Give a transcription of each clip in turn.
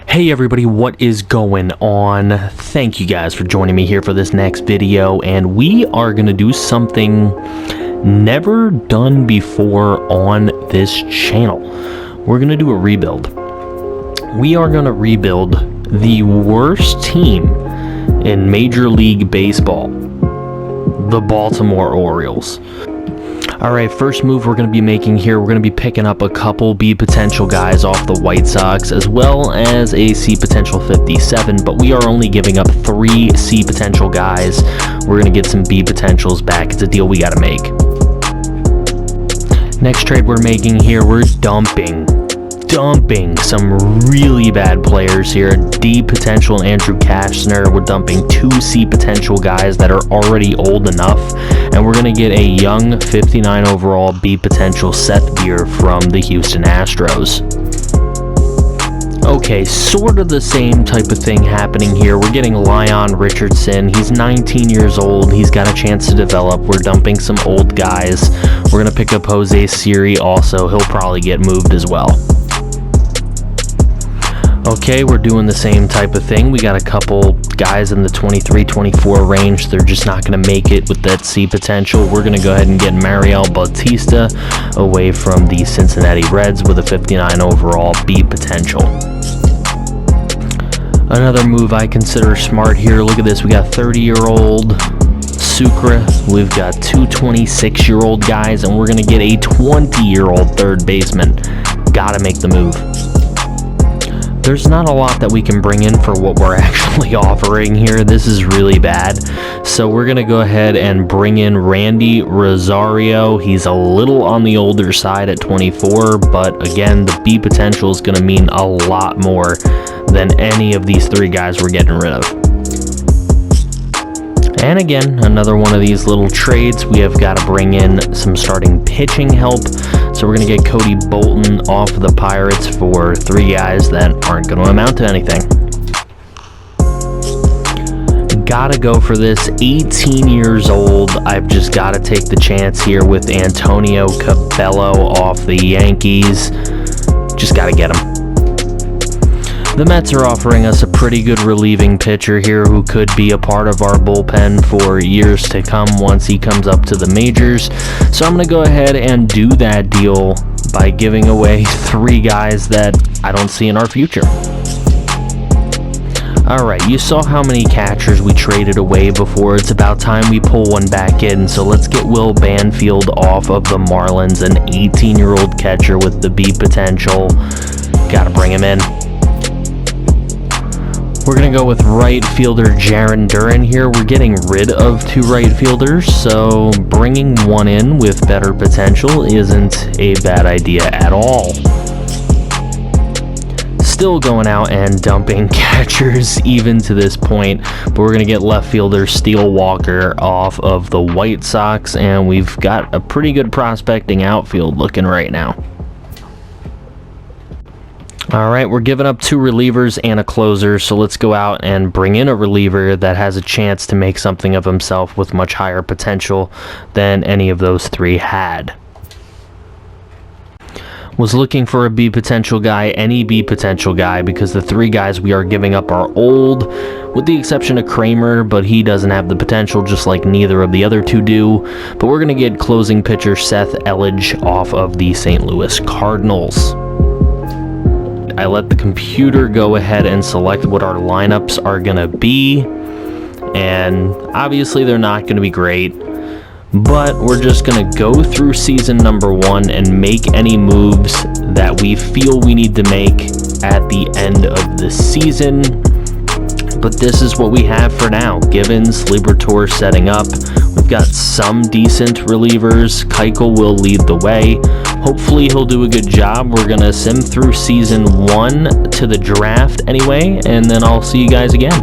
Hey everybody, what is going on? Thank you guys for joining me here for this next video, and we are going to do something never done before on this channel. We're going to do a rebuild. We are going to rebuild the worst team in Major League Baseball, the Baltimore Orioles. Alright, first move we're going to be making here, we're going to be picking up a couple B potential guys off the White Sox, as well as a C potential 57, but we are only giving up 3 C potential guys. We're going to get some B potentials back. It's a deal we got to make. Next trade we're making here, we're dumping some really bad players here. D potential Andrew Kashner. We're dumping 2 C potential guys that are already old enough, and we're going to get a young 59 overall B potential Seth Beer from the Houston Astros. Okay, sort of the same type of thing happening here. We're getting Leon Richardson. He's 19 years old. He's got a chance to develop. We're dumping some old guys. We're going to pick up Jose Siri also. He'll probably get moved as well. Okay, we're doing the same type of thing. We got a couple guys in the 23-24 range. They're just not going to make it with that C potential. We're going to go ahead and get Mariel Bautista away from the Cincinnati Reds with a 59 overall B potential. Another move I consider smart here. Look at this. We got 30-year-old Sucre. We've got 2 26-year-old guys, and we're going to get a 20-year-old third baseman. Gotta make the move. There's not a lot that we can bring in for what we're actually offering here. This is really bad. So we're going to go ahead and bring in Randy Rosario. He's a little on the older side at 24, but again, the B potential is going to mean a lot more than any of these 3 guys we're getting rid of. And again, another one of these little trades. We have got to bring in some starting pitching help. So we're going to get Cody Bolton off of the Pirates for 3 guys that aren't going to amount to anything. Gotta go for this. 18 years old. I've just got to take the chance here with Antonio Cabello off the Yankees. Just got to get him. The Mets are offering us a pretty good relieving pitcher here who could be a part of our bullpen for years to come once he comes up to the majors. So I'm going to go ahead and do that deal by giving away 3 guys that I don't see in our future. Alright, you saw how many catchers we traded away before. It's about time we pull one back in. So let's get Will Banfield off of the Marlins, an 18-year-old catcher with the B potential. Gotta bring him in. We're going to go with right fielder Jarren Duran here. We're getting rid of 2 right fielders, so bringing one in with better potential isn't a bad idea at all. Still going out and dumping catchers even to this point, but we're going to get left fielder Steele Walker off of the White Sox, and we've got a pretty good prospecting outfield looking right now. Alright, we're giving up 2 relievers and a closer, so let's go out and bring in a reliever that has a chance to make something of himself with much higher potential than any of those 3 had. Was looking for a B potential guy, any B potential guy, because the 3 guys we are giving up are old, with the exception of Kramer, but he doesn't have the potential just like neither of the other 2 do. But we're going to get closing pitcher Seth Elledge off of the St. Louis Cardinals. I let the computer go ahead and select what our lineups are going to be, and obviously they're not going to be great, but we're just going to go through season number 1 and make any moves that we feel we need to make at the end of the season. But this is what we have for now. Givens, Liberatore setting up. We've got some decent relievers. Keuchel will lead the way. Hopefully he'll do a good job. We're going to sim through season 1 to the draft anyway, and then I'll see you guys again.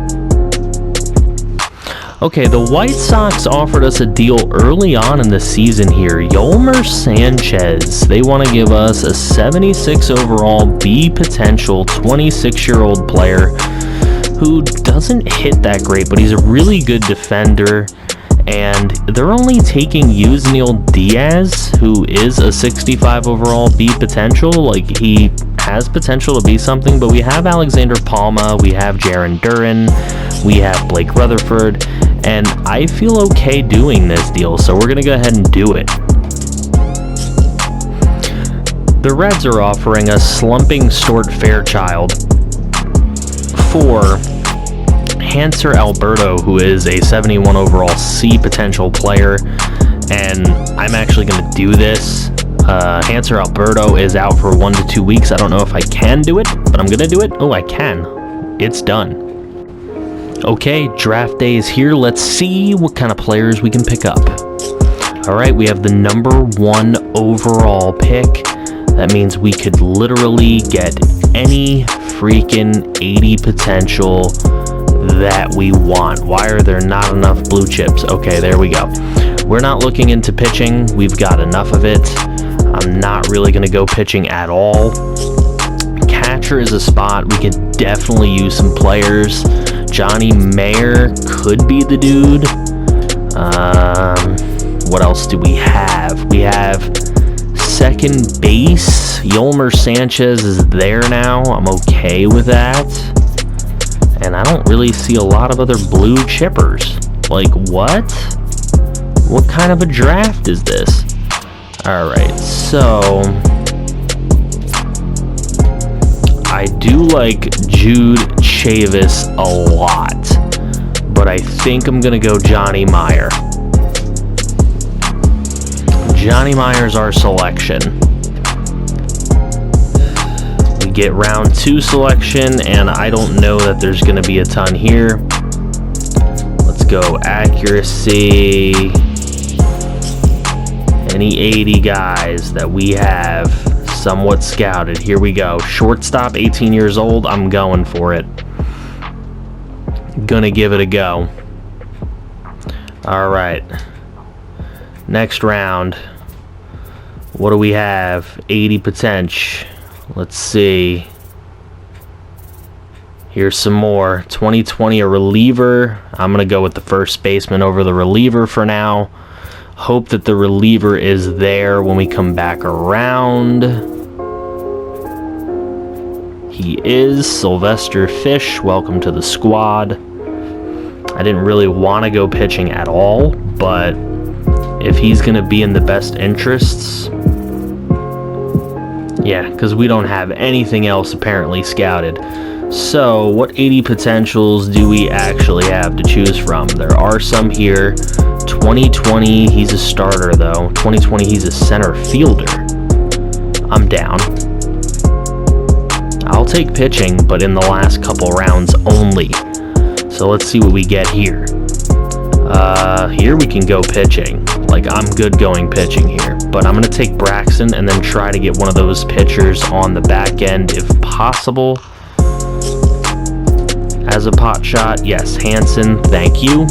Okay, the White Sox offered us a deal early on in the season here. Yolmer Sanchez. They want to give us a 76 overall B potential 26-year-old player who doesn't hit that great, but he's a really good defender. And they're only taking Yusniel Diaz, who is a 65 overall B potential. Like, he has potential to be something, but we have Alexander Palma, we have Jarren Duran, we have Blake Rutherford, and I feel okay doing this deal, so we're going to go ahead and do it. The Reds are offering us slumping Stuart Fairchild for Hanser Alberto, who is a 71 overall C potential player, and I'm actually going to do this. Hanser Alberto is out for 1 to 2 weeks. I don't know if I can do it, but I'm going to do it. Oh, I can. It's done. Okay, draft day is here. Let's see what kind of players we can pick up. All right, we have the number 1 overall pick. That means we could literally get any freaking 80 potential that we want. Why are there not enough blue chips? Okay, there we go. We're not looking into pitching. We've got enough of it. I'm not really going to go pitching at all. Catcher is a spot. We could definitely use some players. Johnny Mayer could be the dude. What else do we have? We have second base. Yolmer Sanchez is there now. I'm okay with that. And I don't really see a lot of other blue chippers. Like, what? What kind of a draft is this? Alright, so I do like Jude Chavis a lot, but I think I'm going to go Johnny Meyer. Johnny Meyer's our selection. We get round 2 selection, and I don't know that there's going to be a ton here. Let's go accuracy. Any 80 guys that we have somewhat scouted. Here we go. Shortstop, 18 years old. I'm going for it. Gonna give it a go. All right. Next round. What do we have? 80 potential. Let's see. Here's some more. 2020, a reliever. I'm gonna go with the first baseman over the reliever for now. Hope that the reliever is there when we come back around. He is. Sylvester Fish, welcome to the squad. I didn't really want to go pitching at all, but if he's going to be in the best interests, yeah, because we don't have anything else apparently scouted. So, what 80 potentials do we actually have to choose from? There are some here. 2020, he's a starter though. 2020, he's a center fielder. I'm down. I'll take pitching, but in the last couple rounds only. So let's see what we get here. Here we can go pitching. Like, I'm good going pitching here. But I'm going to take Braxton and then try to get one of those pitchers on the back end if possible. As a pot shot, yes, Hansen, thank you.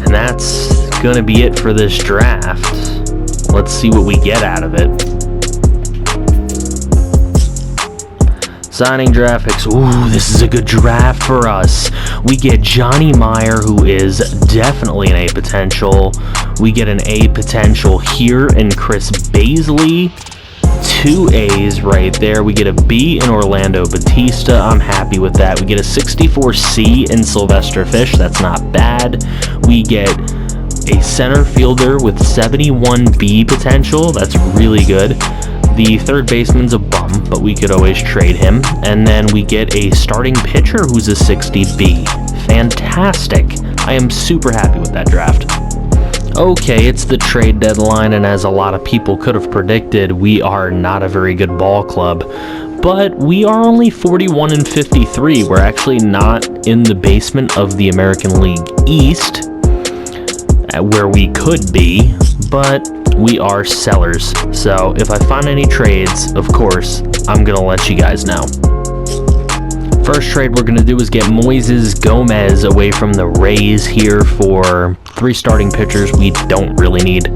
And that's going to be it for this draft. Let's see what we get out of it. Signing draft picks. Ooh, this is a good draft for us. We get Johnny Meyer, who is definitely an A potential. We get an A potential here in Chris Baisley. 2 A's right there. We get a B in Orlando Batista. I'm happy with that. We get a 64 C in Sylvester Fish. That's not bad. We get a center fielder with 71 B potential. That's really good. The third baseman's a bum, but we could always trade him. And then we get a starting pitcher who's a 60B. Fantastic. I am super happy with that draft. Okay, it's the trade deadline, and as a lot of people could have predicted, we are not a very good ball club. But we are only 41-53. We're actually not in the basement of the American League East, where we could be, but we are sellers. So if I find any trades, of course, I'm going to let you guys know. First trade we're going to do is get Moises Gomez away from the Rays here for 3 starting pitchers we don't really need.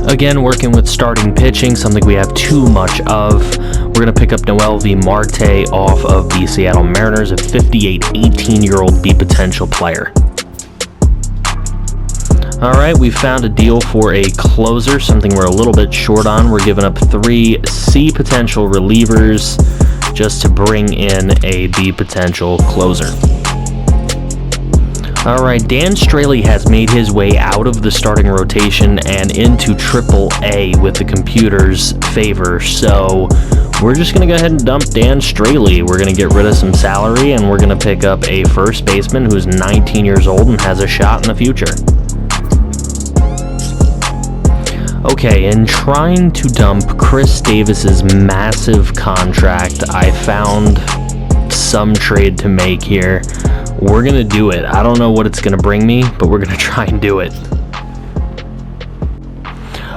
Again, working with starting pitching, something we have too much of. We're going to pick up Noel V. Marte off of the Seattle Mariners, a 58, 18-year-old B potential player. Alright, we found a deal for a closer, something we're a little bit short on. We're giving up 3 C potential relievers just to bring in a B potential closer. Alright, Dan Straley has made his way out of the starting rotation and into AAA with the computer's favor, so we're just going to go ahead and dump Dan Straley. We're going to get rid of some salary, and we're going to pick up a first baseman who's 19 years old and has a shot in the future. Okay, in trying to dump Chris Davis's massive contract, I found some trade to make here. We're going to do it. I don't know what it's going to bring me, but we're going to try and do it.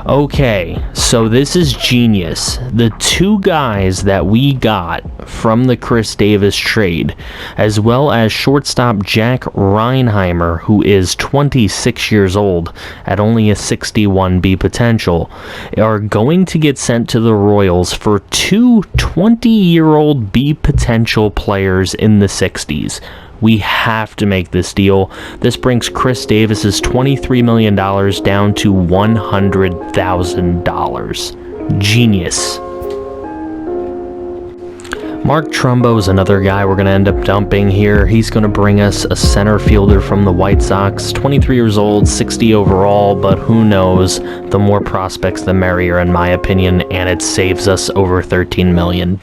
Okay, so this is genius. The 2 guys that we got from the Chris Davis trade, as well as shortstop Jack Reinheimer, who is 26 years old at only a 61 B potential, are going to get sent to the Royals for 2 20-year-old B potential players in the 60s. We have to make this deal. This brings Chris Davis's $23 million down to $100,000. Genius. Mark Trumbo is another guy we're going to end up dumping here. He's going to bring us a center fielder from the White Sox, 23 years old, 60 overall, but who knows? The more prospects, the merrier, in my opinion, and it saves us over $13 million.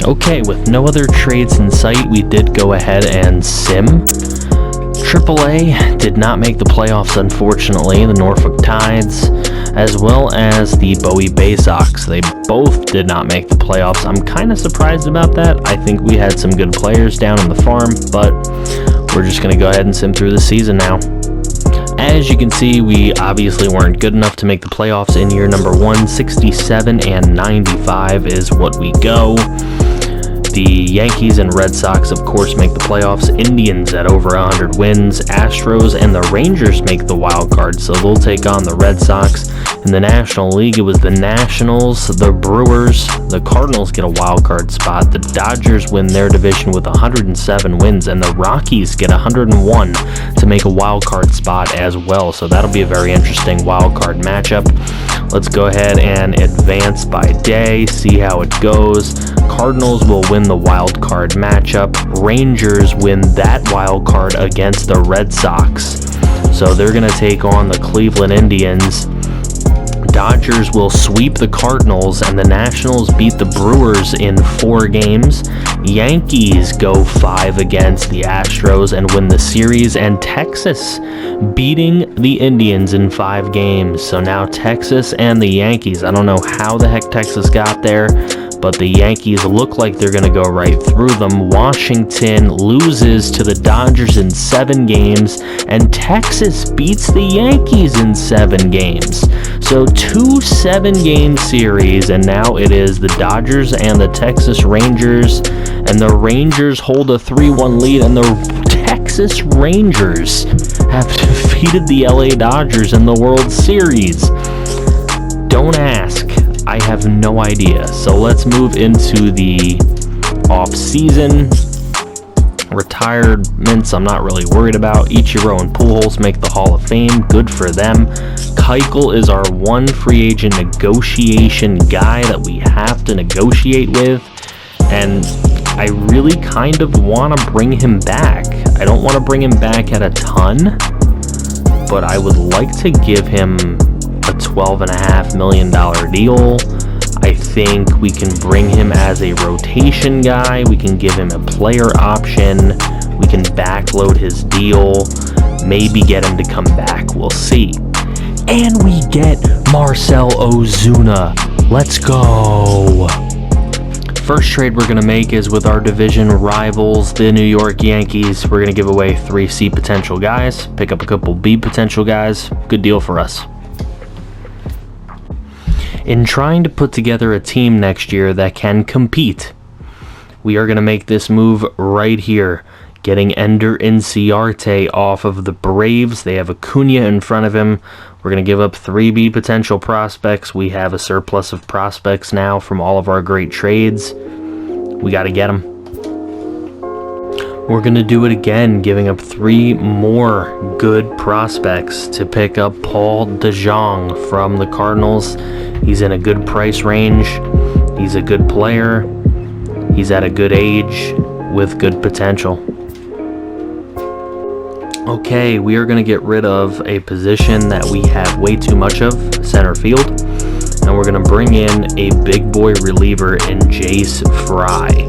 Okay, with no other trades in sight, we did go ahead and sim. AAA did not make the playoffs, unfortunately, the Norfolk Tides, as well as the Bowie Bay Sox. They both did not make the playoffs. I'm kind of surprised about that. I think we had some good players down on the farm, but we're just going to go ahead and sim through the season now. As you can see, we obviously weren't good enough to make the playoffs in year number 1. 67 and 95 is what we go. The Yankees and Red Sox, of course, make the playoffs. Indians at over 100 wins. Astros and the Rangers make the wild card, so they'll take on the Red Sox. In the National League, it was the Nationals, the Brewers, the Cardinals get a wild card spot. The Dodgers win their division with 107 wins, and the Rockies get 101 to make a wild card spot as well. So that'll be a very interesting wild card matchup. Let's go ahead and advance by day, see how it goes. Cardinals will win the wild card matchup. Rangers win that wild card against the Red Sox. So they're going to take on the Cleveland Indians. Dodgers will sweep the Cardinals, and the Nationals beat the Brewers in 4 games. Yankees go 5 against the Astros and win the series, and Texas beating the Indians in 5 games. So now Texas and the Yankees, I don't know how the heck Texas got there, but the Yankees look like they're going to go right through them. Washington loses to the Dodgers in 7 games, and Texas beats the Yankees in 7 games. So 2 7-game series, and now it is the Dodgers and the Texas Rangers, and the Rangers hold a 3-1 lead, and the Texas Rangers have defeated the LA Dodgers in the World Series. Don't ask. I have no idea. So let's move into the off-season. Retirements, I'm not really worried about. Ichiro and Pujols make the Hall of Fame. Good for them. Keuchel is our one free agent negotiation guy that we have to negotiate with. And I really kind of want to bring him back. I don't want to bring him back at a ton, but I would like to give him a $12.5 million deal. I think we can bring him as a rotation guy. We can give him a player option. We can backload his deal. Maybe get him to come back. We'll see. And we get Marcell Ozuna. Let's go. First trade we're going to make is with our division rivals, the New York Yankees. We're going to give away 3 C potential guys, pick up a couple B potential guys. Good deal for us. In trying to put together a team next year that can compete, we are going to make this move right here, getting Ender Inciarte off of the Braves. They have Acuna in front of him. We're going to give up 3 B potential prospects. We have a surplus of prospects now from all of our great trades. We got to get them. We're going to do it again, giving up 3 more good prospects to pick up Paul DeJong from the Cardinals. He's in a good price range. He's a good player. He's at a good age with good potential. Okay, we are going to get rid of a position that we have way too much of, center field. And we're going to bring in a big boy reliever in Jace Fry.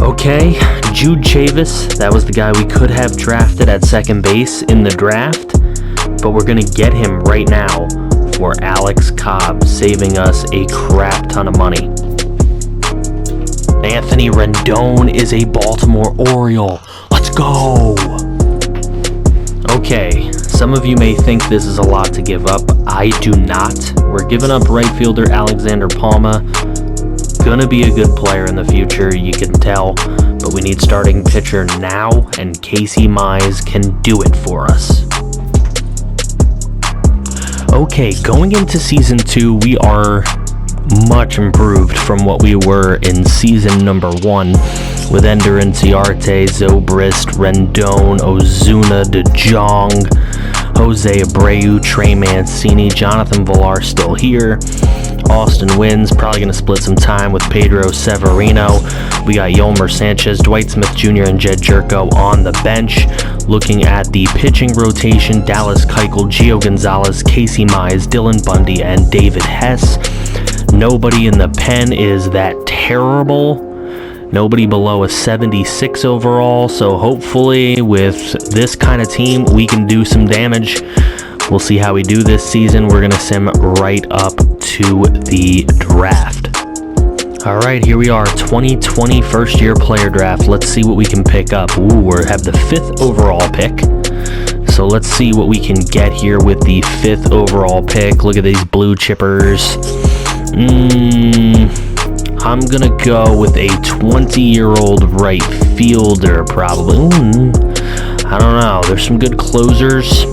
Okay, Jude Chavis, that was the guy we could have drafted at second base in the draft, but we're going to get him right now for Alex Cobb, saving us a crap ton of money. Anthony Rendon is a Baltimore Oriole. Let's go! Okay, some of you may think this is a lot to give up. I do not. We're giving up right fielder Alexander Palma. Gonna be a good player in the future, you can tell, but we need starting pitcher now, and Casey Mize can do it for us. Okay, going into Season 2, we are much improved from what we were in Season number 1, with Ender Inciarte, Zobrist, Rendon, Ozuna, DeJong, Jose Abreu, Trey Mancini, Jonathan Villar still here. Austin Wins, probably going to split some time with Pedro Severino. We got Yolmer Sanchez, Dwight Smith Jr., and Jed Jerko on the bench. Looking at the pitching rotation, Dallas Keuchel, Gio Gonzalez, Casey Mize, Dylan Bundy, and David Hess. Nobody in the pen is that terrible. Nobody below a 76 overall, so hopefully with this kind of team, we can do some damage. We'll see how we do this season. We're going to sim right up to the draft. All right, here we are, 2020 first-year player draft. Let's see what we can pick up. Ooh, we have the 5th overall pick. So let's see what we can get here with the 5th overall pick. Look at these blue chippers. I'm going to go with a 20-year-old right fielder, probably. I don't know. There's some good closers,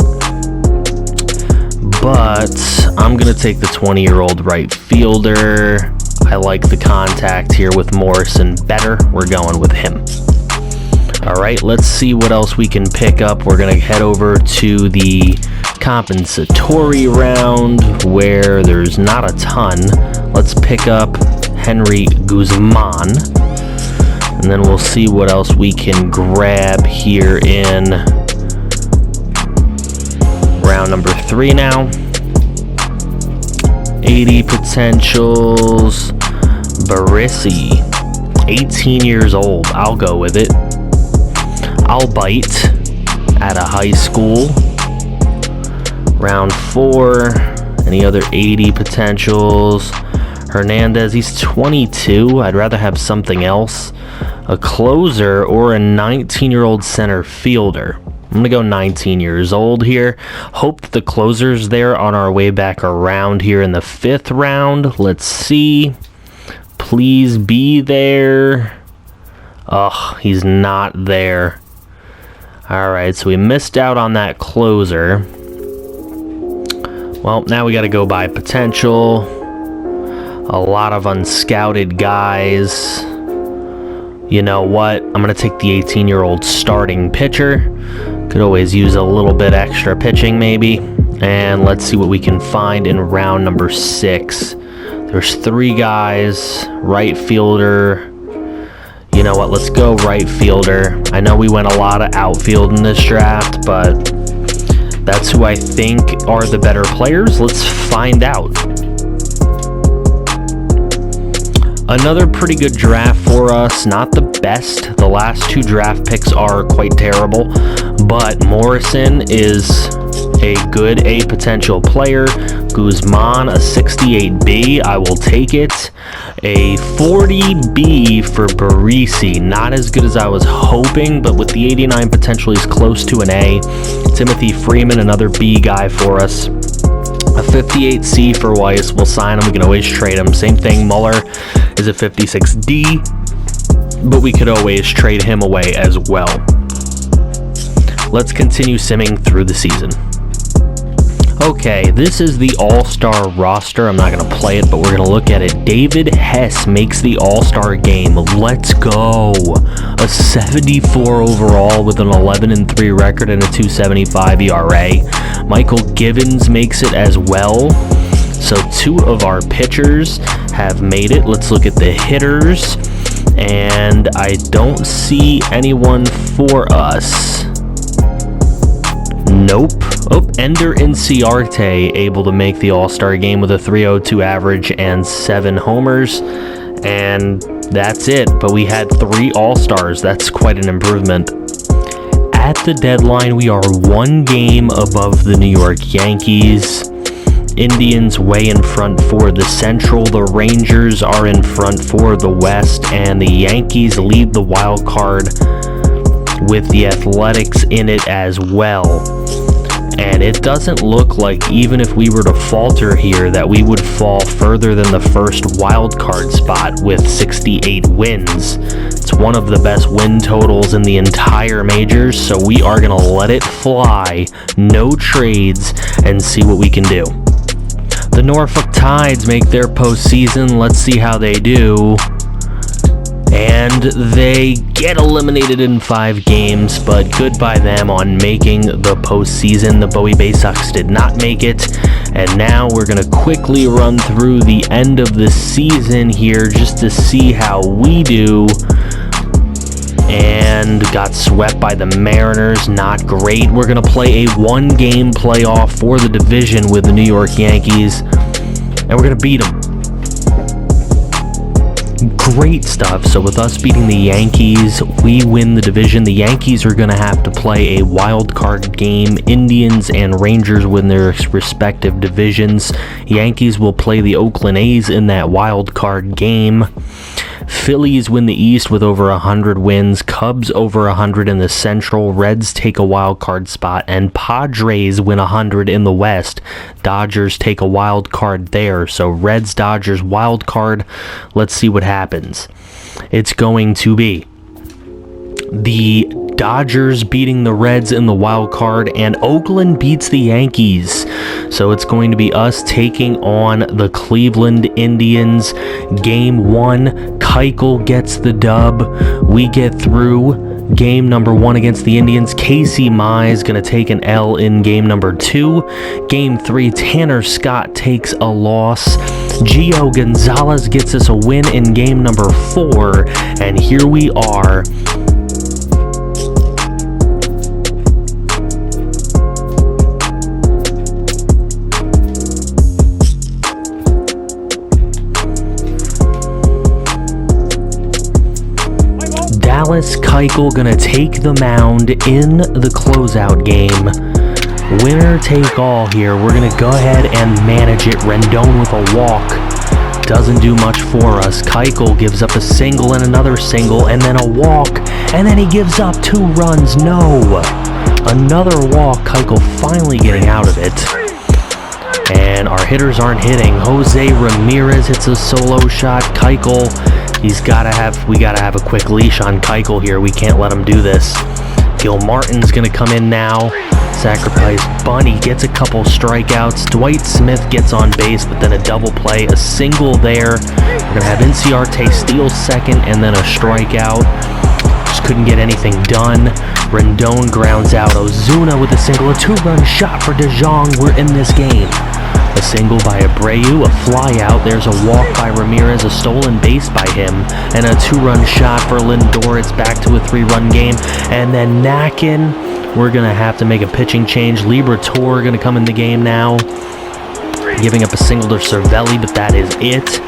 but I'm going to take the 20-year-old right fielder. I like the contact here with Morrison better. We're going with him. All right, let's see what else we can pick up. We're going to head over to the compensatory round where there's not a ton. Let's pick up Henry Guzman, and then we'll see what else we can grab here in round number 3 now. 80 potentials. Barisi, 18 years old. I'll go with it. I'll bite at a high school. Round 4. Any other 80 potentials? Hernandez, he's 22. I'd rather have something else. A closer or a 19-year-old center fielder. I'm going to go 19 years old here. Hope that the closer's there on our way back around here in the 5th round. Let's see. Please be there. Ugh, he's not there. Alright, so we missed out on that closer. Well, now we got to go by potential. A lot of unscouted guys. You know what? I'm going to take the 18-year-old starting pitcher. Could always use a little bit extra pitching maybe. And let's see what we can find in round number 6. There's 3 guys. Right fielder. You know what? Let's go right fielder. I know we went a lot of outfield in this draft, but that's who I think are the better players. Let's find out. Another pretty good draft for us. Not the best. The last 2 draft picks are quite terrible, but Morrison is a good A potential player. Guzman, a 68B. I will take it. A 40B for Barisi. Not as good as I was hoping, but with the 89 potential, he's close to an A. Timothy Freeman, another B guy for us. A 58C for Weiss. We'll sign him. We can always trade him. Same thing. Muller is a 56D, but we could always trade him away as well. Let's continue simming through the season. Okay, this is the All-Star roster. I'm not going to play it, but we're going to look at it. David Hess makes the All-Star game. Let's go. A 74 overall with an 11-3 record and a 2.75 ERA. Michael Givens makes it as well. So 2 of our pitchers have made it. Let's look at the hitters. And I don't see anyone for us. Nope. Oh, Ender Inciarte able to make the All-Star game with a 3.02 average and 7 homers. And that's it. But we had 3 All-Stars. That's quite an improvement. At the deadline, we are 1 game above the New York Yankees. Indians way in front for the Central. The Rangers are in front for the West. And the Yankees lead the wild card with the Athletics in it as well. And it doesn't look like, even if we were to falter here, that we would fall further than the first wild card spot with 68 wins. It's one of the best win totals in the entire majors, so we are going to let it fly, no trades, and see what we can do. The Norfolk Tides make their postseason. Let's see how they do. And they get eliminated in 5 games, but good by them on making the postseason. The Bowie Bay Sox did not make it. And now we're going to quickly run through the end of the season here just to see how we do. And got swept by the Mariners. Not great. We're going to play a 1-game playoff for the division with the New York Yankees. And we're going to beat them. Great stuff. So with us beating the Yankees, we win the division. The Yankees are going to have to play a wild card game. Indians and Rangers win their respective divisions. Yankees will play the Oakland A's in that wild card game. Phillies win the East with over 100 wins. Cubs over 100 in the Central. Reds take a wild card spot. And Padres win 100 in the West. Dodgers take a wild card there. So Reds, Dodgers, wild card. Let's see what happens. It's going to be the Dodgers beating the Reds in the wild card, and Oakland beats the Yankees. So it's going to be us taking on the Cleveland Indians. Game 1, Keuchel gets the dub. We get through game number 1 against the Indians. Casey Mize going to take an L in game number 2. Game 3, Tanner Scott takes a loss. Gio Gonzalez gets us a win in game number 4. And here we are. Dallas Keuchel gonna take the mound in the closeout game. Winner take all here. We're gonna go ahead and manage it. Rendon with a walk. Doesn't do much for us. Keuchel gives up a single and another single and then a walk. And then he gives up 2 runs. No. Another walk. Keuchel finally getting out of it. And our hitters aren't hitting. Jose Ramirez hits a solo shot. Keuchel, we gotta have a quick leash on Keuchel here. We can't let him do this. Gil Martin's gonna come in now. Sacrifice Bunny gets a couple strikeouts. Dwight Smith gets on base, but then a double play, a single there. We're gonna have Inciarte steal second and then a strikeout. Just couldn't get anything done. Rendon grounds out. Ozuna with a single, a 2-run shot for DeJong. We're in this game. A single by Abreu, a fly out. There's a walk by Ramirez, a stolen base by him, and a 2-run shot for Lindor. It's back to a 3-run game. And then Nakin, we're going to have to make a pitching change. Liberatore going to come in the game now. Giving up a single to Cervelli, but that is it.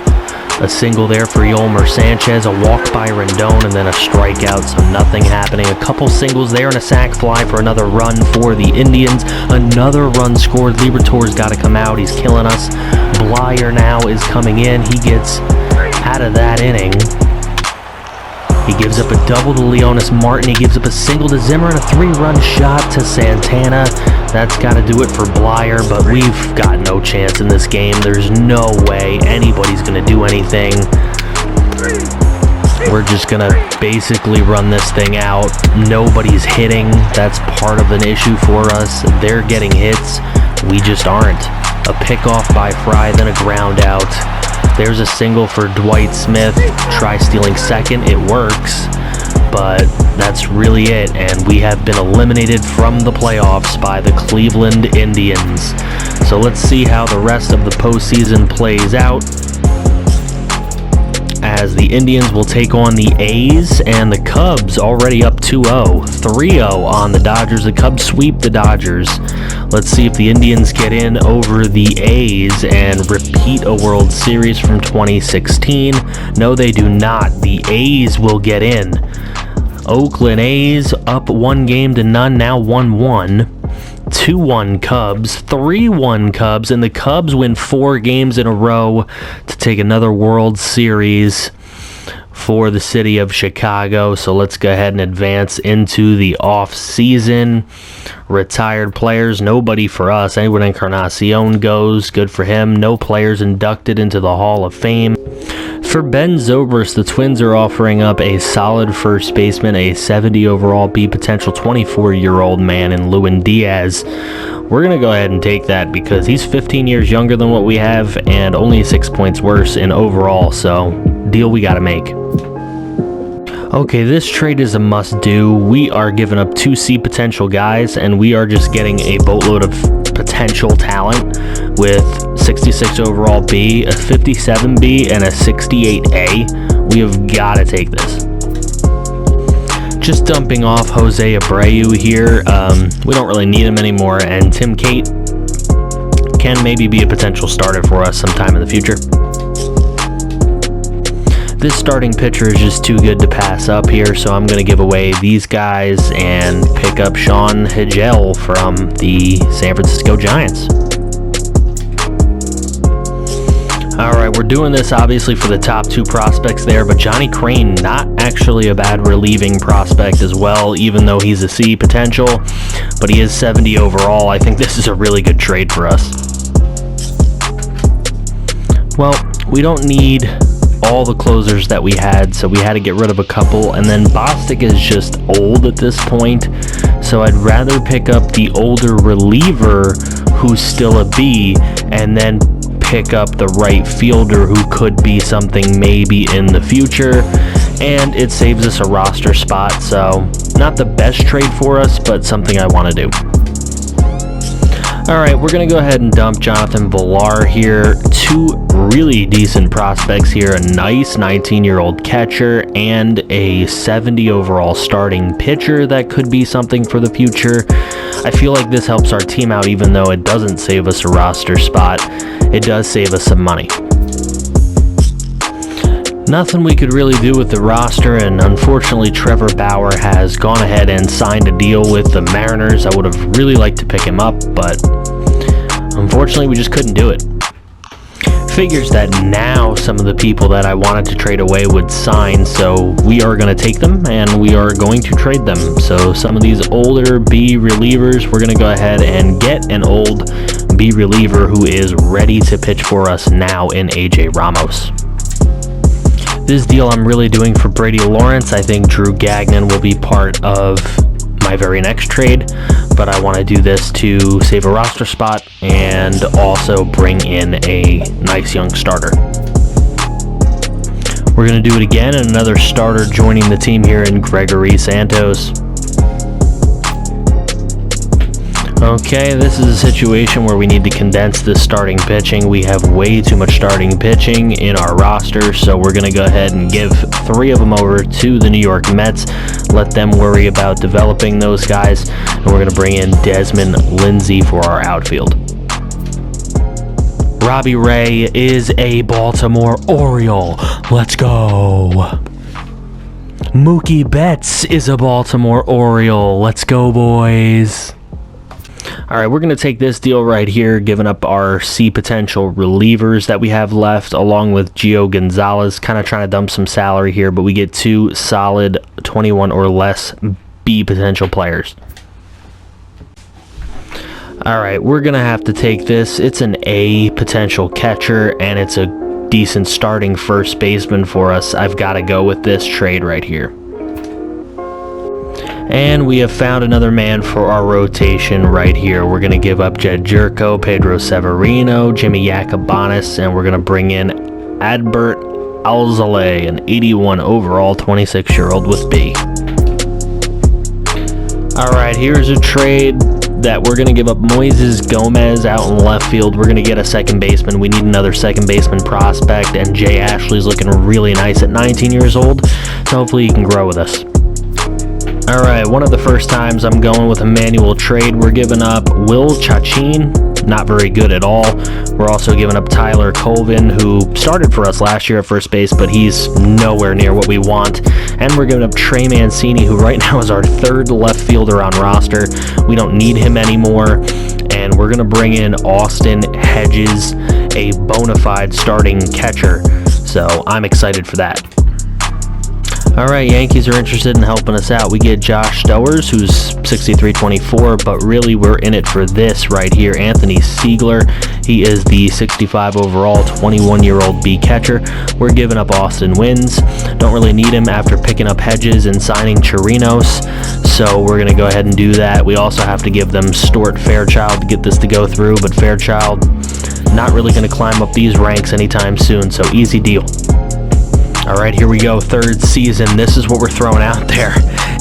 A single there for Yolmer Sanchez, a walk by Rendon, and then a strikeout, so nothing happening. A couple singles there and a sac fly for another run for the Indians. Another run scored. Liberatore's got to come out. He's killing us. Blyer now is coming in. He gets out of that inning. He gives up a double to Leonis Martin. He gives up a single to Zimmer and a 3-run shot to Santana. That's got to do it for Blyer, but we've got no chance in this game. There's no way anybody's going to do anything. We're just going to basically run this thing out. Nobody's hitting. That's part of an issue for us. They're getting hits. We just aren't. A pickoff by Fry, then a ground out. There's a single for Dwight Smith. Try stealing second. It works. But that's really it. And we have been eliminated from the playoffs by the Cleveland Indians. So let's see how the rest of the postseason plays out, as the Indians will take on the A's, and the Cubs already up 2-0. 3-0 on the Dodgers. The Cubs sweep the Dodgers. Let's see if the Indians get in over the A's and repeat a World Series from 2016. No, they do not. The A's will get in. Oakland A's up 1-0, now 1-1. 2-1 Cubs, 3-1 Cubs, and the Cubs win 4 games in a row to take another World Series for the city of Chicago. So let's go ahead and advance into the off season. Retired players, nobody for us. Edwin Encarnacion goes, good for him. No players inducted into the Hall of Fame. For Ben Zobrist, the Twins are offering up a solid first baseman, a 70 overall B potential 24-year-old man in Lewin Diaz. We're going to go ahead and take that because he's 15 years younger than what we have and only 6 points worse in overall, so deal we got to make. Okay, this trade is a must-do. We are giving up 2 C potential guys, and we are just getting a boatload of potential talent with 66 overall B, a 57 B, and a 68 A. We have got to take this. Just dumping off Jose Abreu here. We don't really need him anymore, and Tim Cate can maybe be a potential starter for us sometime in the future. This starting pitcher is just too good to pass up here, so I'm going to give away these guys and pick up Sean Higel from the San Francisco Giants. Alright, we're doing this obviously for the top 2 prospects there, but Johnny Crane, not actually a bad relieving prospect as well, even though he's a C potential, but he is 70 overall. I think this is a really good trade for us. Well, we don't need all the closers that we had, so we had to get rid of a couple, and then Bostic is just old at this point, so I'd rather pick up the older reliever who's still a B, and then pick up the right fielder who could be something maybe in the future, and it saves us a roster spot. So not the best trade for us, but something I want to do. Alright, we're going to go ahead and dump Jonathan Villar here. 2 really decent prospects here, a nice 19-year-old catcher and a 70 overall starting pitcher that could be something for the future. I feel like this helps our team out, even though it doesn't save us a roster spot. It does save us some money. Nothing we could really do with the roster, and unfortunately Trevor Bauer has gone ahead and signed a deal with the Mariners. I would have really liked to pick him up, but unfortunately we just couldn't do it. Figures that now some of the people that I wanted to trade away would sign, so we are going to take them and we are going to trade them. So some of these older B relievers, we're going to go ahead and get an old B reliever who is ready to pitch for us now in AJ Ramos. This deal I'm really doing for Brady Lawrence. I think Drew Gagnon will be part of my very next trade, but I want to do this to save a roster spot and also bring in a nice young starter. We're going to do it again, and another starter joining the team here in Gregory Santos. Okay, this is a situation where we need to condense this starting pitching. We have way too much starting pitching in our roster, so we're going to go ahead and give 3 of them over to the New York Mets. Let them worry about developing those guys, and we're going to bring in Desmond Lindsay for our outfield. Robbie Ray is a Baltimore Oriole. Let's go. Mookie Betts is a Baltimore Oriole. Let's go, boys. Alright, we're going to take this deal right here, giving up our C potential relievers that we have left, along with Gio Gonzalez, kind of trying to dump some salary here, but we get 2 solid 21 or less B potential players. Alright, we're going to have to take this. It's an A potential catcher, and it's a decent starting first baseman for us. I've got to go with this trade right here. And we have found another man for our rotation right here. We're going to give up Jed Jerko, Pedro Severino, Jimmy Yacobanis, and we're going to bring in Adbert Alzolay, an 81 overall 26-year-old with B. Alright, here's a trade that we're going to give up Moises Gomez out in left field. We're going to get a second baseman. We need another second baseman prospect, and Jay Ashley's looking really nice at 19 years old, so hopefully he can grow with us. Alright, one of the first times I'm going with a manual trade. We're giving up Will Chachin, not very good at all. We're also giving up Tyler Colvin, who started for us last year at first base, but he's nowhere near what we want. And we're giving up Trey Mancini, who right now is our third left fielder on roster. We don't need him anymore. And we're going to bring in Austin Hedges, a bona fide starting catcher. So I'm excited for that. Alright, Yankees are interested in helping us out. We get Josh Stowers, who's 63-24, but really we're in it for this right here. Anthony Siegler, he is the 65 overall, 21-year-old B catcher. We're giving up Austin Wynns. Don't really need him after picking up Hedges and signing Chirinos, so we're going to go ahead and do that. We also have to give them Stuart Fairchild to get this to go through, but Fairchild not really going to climb up these ranks anytime soon, so easy deal. Alright, here we go, third season. This is what we're throwing out there.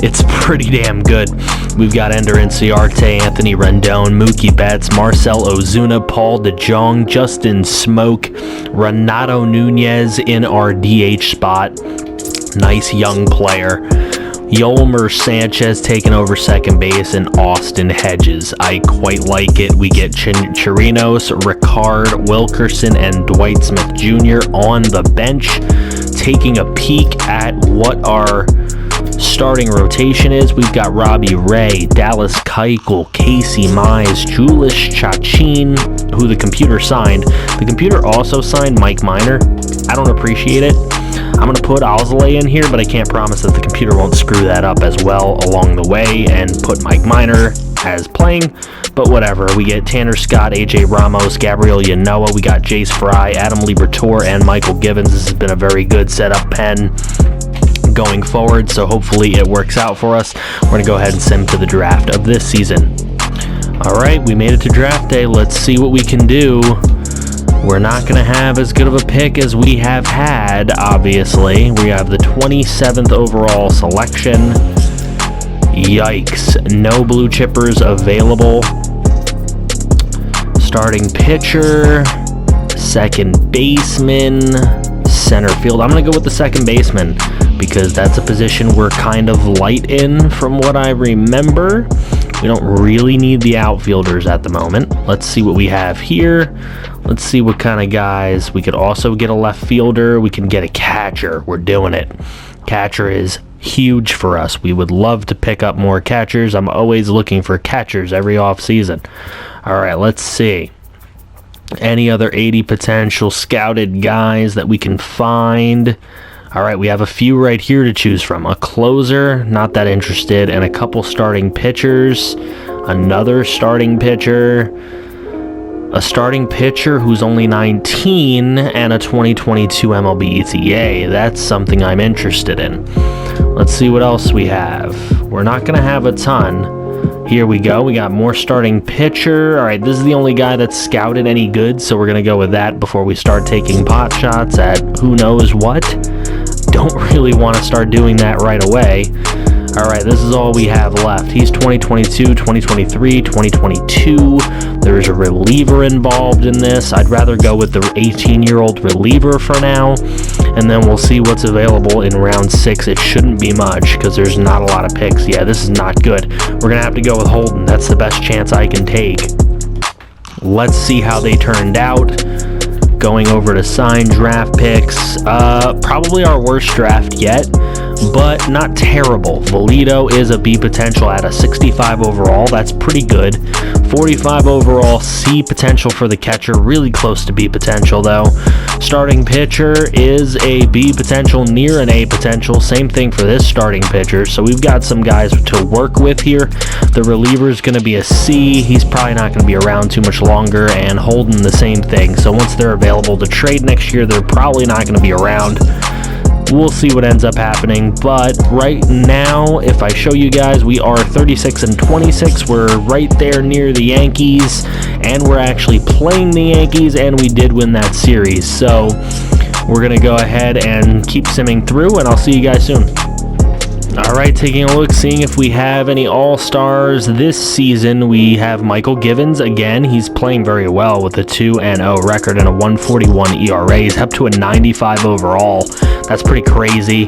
It's pretty damn good. We've got Ender Inciarte, Anthony Rendon, Mookie Betts, Marcell Ozuna, Paul DeJong, Justin Smoke, Renato Nunez in our DH spot. Nice young player. Yolmer Sanchez taking over second base, and Austin Hedges. I quite like it. We get Chirinos, Ricard, Wilkerson, and Dwight Smith Jr. on the bench. Taking a peek at what our starting rotation is, we've got Robbie Ray, Dallas Keuchel, Casey Mize, Julius Chachin, who the computer signed. The computer also signed Mike Minor. I don't appreciate it. I'm going to put Alzolay in here, but I can't promise that the computer won't screw that up as well along the way and put Mike Minor as playing, but whatever. We get Tanner Scott, AJ Ramos, Gabriel Yanoa, we got Jace Fry, Adam Liberatore, and Michael Givens. This has been a very good setup pen going forward, so hopefully it works out for us. We're going to go ahead and sim to the draft of this season. Alright, we made it to draft day. Let's see what we can do. We're not going to have as good of a pick as we have had, obviously. We have the 27th overall selection. Yikes. No blue chippers available. Starting pitcher, second baseman, center field. I'm going to go with the second baseman because that's a position we're kind of light in from what I remember. We don't really need the outfielders at the moment. Let's see what we have here. Let's see what kind of guys. We could also get a left fielder. We can get a catcher. We're doing it. Catcher is huge for us. We would love to pick up more catchers. I'm always looking for catchers every offseason. All right, let's see. Any other 80 potential scouted guys that we can find? All right, we have a few right here to choose from. A closer, not that interested, and a couple starting pitchers. Another starting pitcher. A starting pitcher who's only 19 and a 2022 MLB ETA. That's something I'm interested in. Let's see what else we have. We're not going to have a ton. Here we go. We got more starting pitcher. All right, this is the only guy that's scouted any good, so we're going to go with that before we start taking pot shots at who knows what. Don't really want to start doing that right away. All right, this is all we have left. He's 2022, 2023, 2022. There's a reliever involved in this. I'd rather go with the 18-year-old reliever for now, and then we'll see what's available in round 6. It shouldn't be much because there's not a lot of picks. Yeah, this is not good. We're going to have to go with Holden. That's the best chance I can take. Let's see how they turned out. Going over to signed draft picks. Probably our worst draft yet, but not terrible. Volito is a B potential at a 65 overall. That's pretty good. 45 overall, C potential for the catcher. Really close to B potential, though. Starting pitcher is a B potential, near an A potential. Same thing for this starting pitcher. So we've got some guys to work with here. The reliever is going to be a C. He's probably not going to be around too much longer. And Holden, the same thing. So once they're available to trade next year, they're probably not going to be around. We'll see what ends up happening, but right now, if I show you guys, we are 36-26. We're right there near the Yankees, and we're actually playing the Yankees, and we did win that series. So we're going to go ahead and keep simming through, and I'll see you guys soon. All right, taking a look, seeing if we have any all-stars this season. We have Michael Givens again. He's playing very well with a 2-0 record and a 1.41 ERA. He's up to a 95 overall. That's pretty crazy.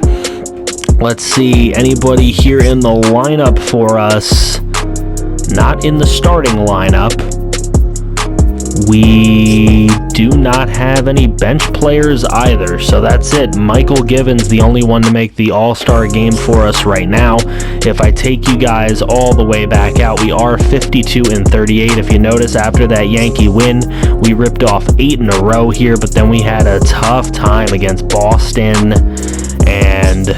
Let's see, anybody here in the lineup for us? Not in the starting lineup. We do not have any bench players either, so that's it. Michael Givens, the only one to make the all-star game for us right now. If I take you guys all the way back out, we are 52-38. If you notice, after that Yankee win, we ripped off 8 in a row here, but then we had a tough time against Boston, and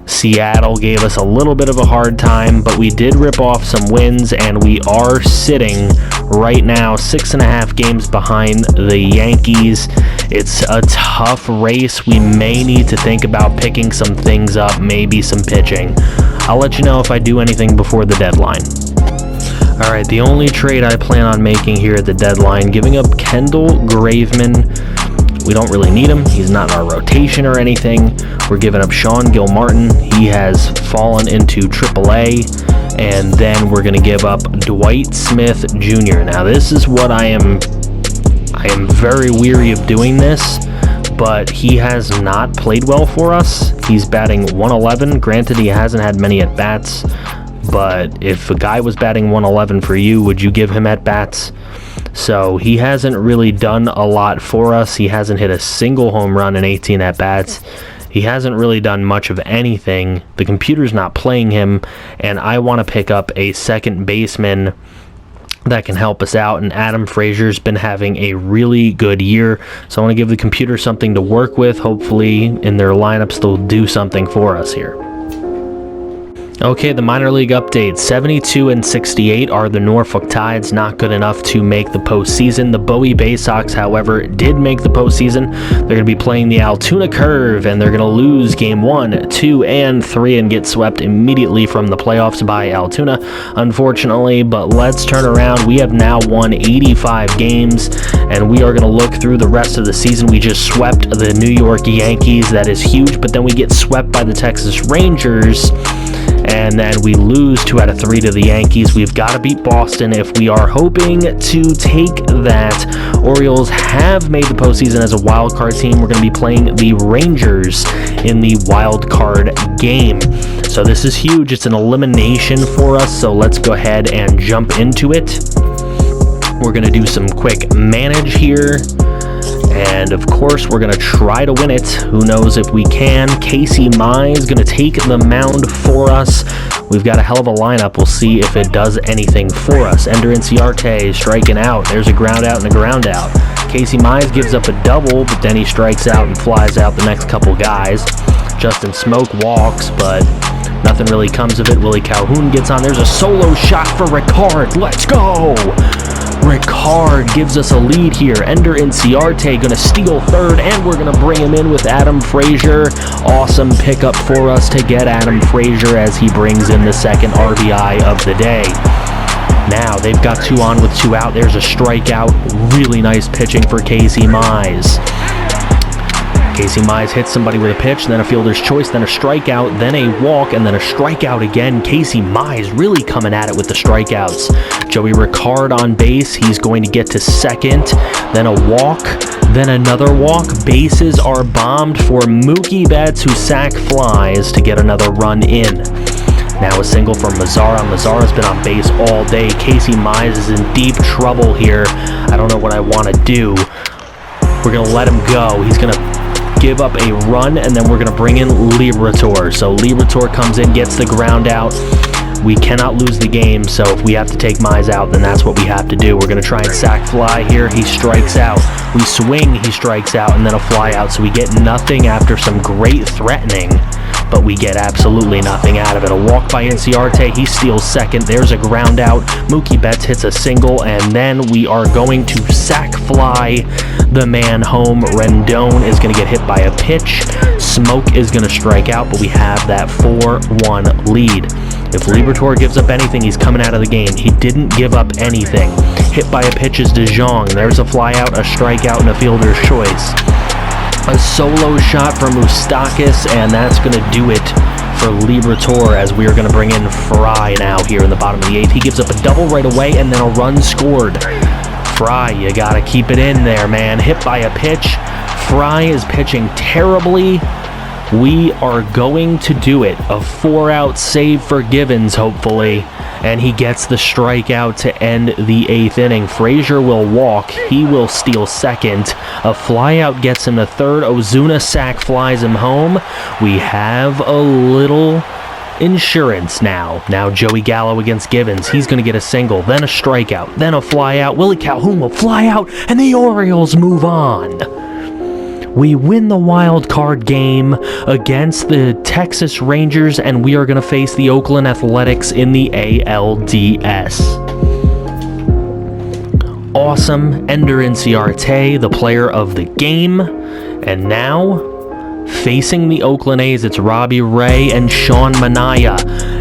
Seattle gave us a little bit of a hard time, but we did rip off some wins, and we are sitting right now 6.5 games behind the Yankees. It's a tough race. We may need to think about picking some things up, maybe some pitching. I'll let you know if I do anything before the deadline. All right, the only trade I plan on making here at the deadline, giving up Kendall Graveman. We don't really need him. He's not in our rotation or anything. We're giving up Sean Gilmartin. He has fallen into AAA. And then we're going to give up Dwight Smith Jr. Now, this is what I am very weary of doing this, but he has not played well for us. He's batting 111. Granted, he hasn't had many at-bats, but if a guy was batting 111 for you, would you give him at-bats? So he hasn't really done a lot for us. He hasn't hit a single home run in 18 at-bats. He hasn't really done much of anything. The computer's not playing him, and I want to pick up a second baseman that can help us out, and Adam Frazier's been having a really good year, so I want to give the computer something to work with. Hopefully in their lineups they'll do something for us here. Okay, the minor league update. 72-68 are the Norfolk Tides, not good enough to make the postseason. The Bowie Bay Sox, however, did make the postseason. They're going to be playing the Altoona Curve, and they're going to lose game 1, 2, and 3 and get swept immediately from the playoffs by Altoona, unfortunately. But let's turn around. We have now won 85 games, and we are going to look through the rest of the season. We just swept the New York Yankees. That is huge, but then we get swept by the Texas Rangers, and then we lose 2 out of 3 to the Yankees. We've got to beat Boston if we are hoping to take that. Orioles have made the postseason as a wild card team. We're going to be playing the Rangers in the wild card game. So this is huge. It's an elimination for us, so let's go ahead and jump into it. We're going to do some quick manage here. And of course, we're going to try to win it. Who knows if we can. Casey Mize is going to take the mound for us. We've got a hell of a lineup. We'll see if it does anything for us. Ender Inciarte striking out. There's a ground out and a ground out. Casey Mize gives up a double, but then he strikes out and flies out the next couple guys. Justin Smoke walks, but nothing really comes of it. Willie Calhoun gets on. There's a solo shot for Ricard. Let's go! Ricard gives us a lead here. Ender Inciarte going to steal third, and we're going to bring him in with Adam Frazier. Awesome pickup for us to get Adam Frazier as he brings in the second RBI of the day. Now they've got 2 on with 2 out. There's a strikeout. Really nice pitching for Casey Mize. Casey Mize hits somebody with a pitch, then a fielder's choice, then a strikeout, then a walk, and then a strikeout again. Casey Mize really coming at it with the strikeouts. Joey Ricard on base. He's going to get to second, then a walk, then another walk. Bases are bombed for Mookie Betts, who sack flies to get another run in. Now a single from Mazzara. Mazzara's been on base all day. Casey Mize is in deep trouble here. I don't know what I want to do. We're going to let him go. He's going to give up a run, and then we're going to bring in Liberatore. So Liberatore comes in, gets the ground out. We cannot lose the game, so if we have to take Mize out, then that's what we have to do. We're going to try and sack fly here. He strikes out. We swing, he strikes out, and then a fly out. So we get nothing after some great threatening but we get absolutely nothing out of it. A walk by Inciarte, he steals second. There's a ground out. Mookie Betts hits a single, and then we are going to sac fly the man home. Rendon is going to get hit by a pitch. Smoke is going to strike out, but we have that 4-1 lead. If Liberatore gives up anything, he's coming out of the game. He didn't give up anything. Hit by a pitch is De Jong. There's a fly out, a strikeout, and a fielder's choice. A solo shot from Moustakas, and that's going to do it for Liberatore, as we are going to bring in Fry now here in the bottom of the 8th. He gives up a double right away, and then a run scored. Fry, you got to keep it in there, man. Hit by a pitch. Fry is pitching terribly. We are going to do it. A 4-out save for Givens, hopefully. And he gets the strikeout to end the 8th inning. Frazier will walk. He will steal second. A flyout gets him to third. Ozuna sac flies him home. We have a little insurance now. Now Joey Gallo against Givens. He's going to get a single, then a strikeout, then a flyout. Willie Calhoun will fly out, and the Orioles move on. We win the wild card game against the Texas Rangers, and we are going to face the Oakland Athletics in the ALDS. Awesome. Ender Inciarte, the player of the game. And now, facing the Oakland A's, it's Robbie Ray and Sean Manaea.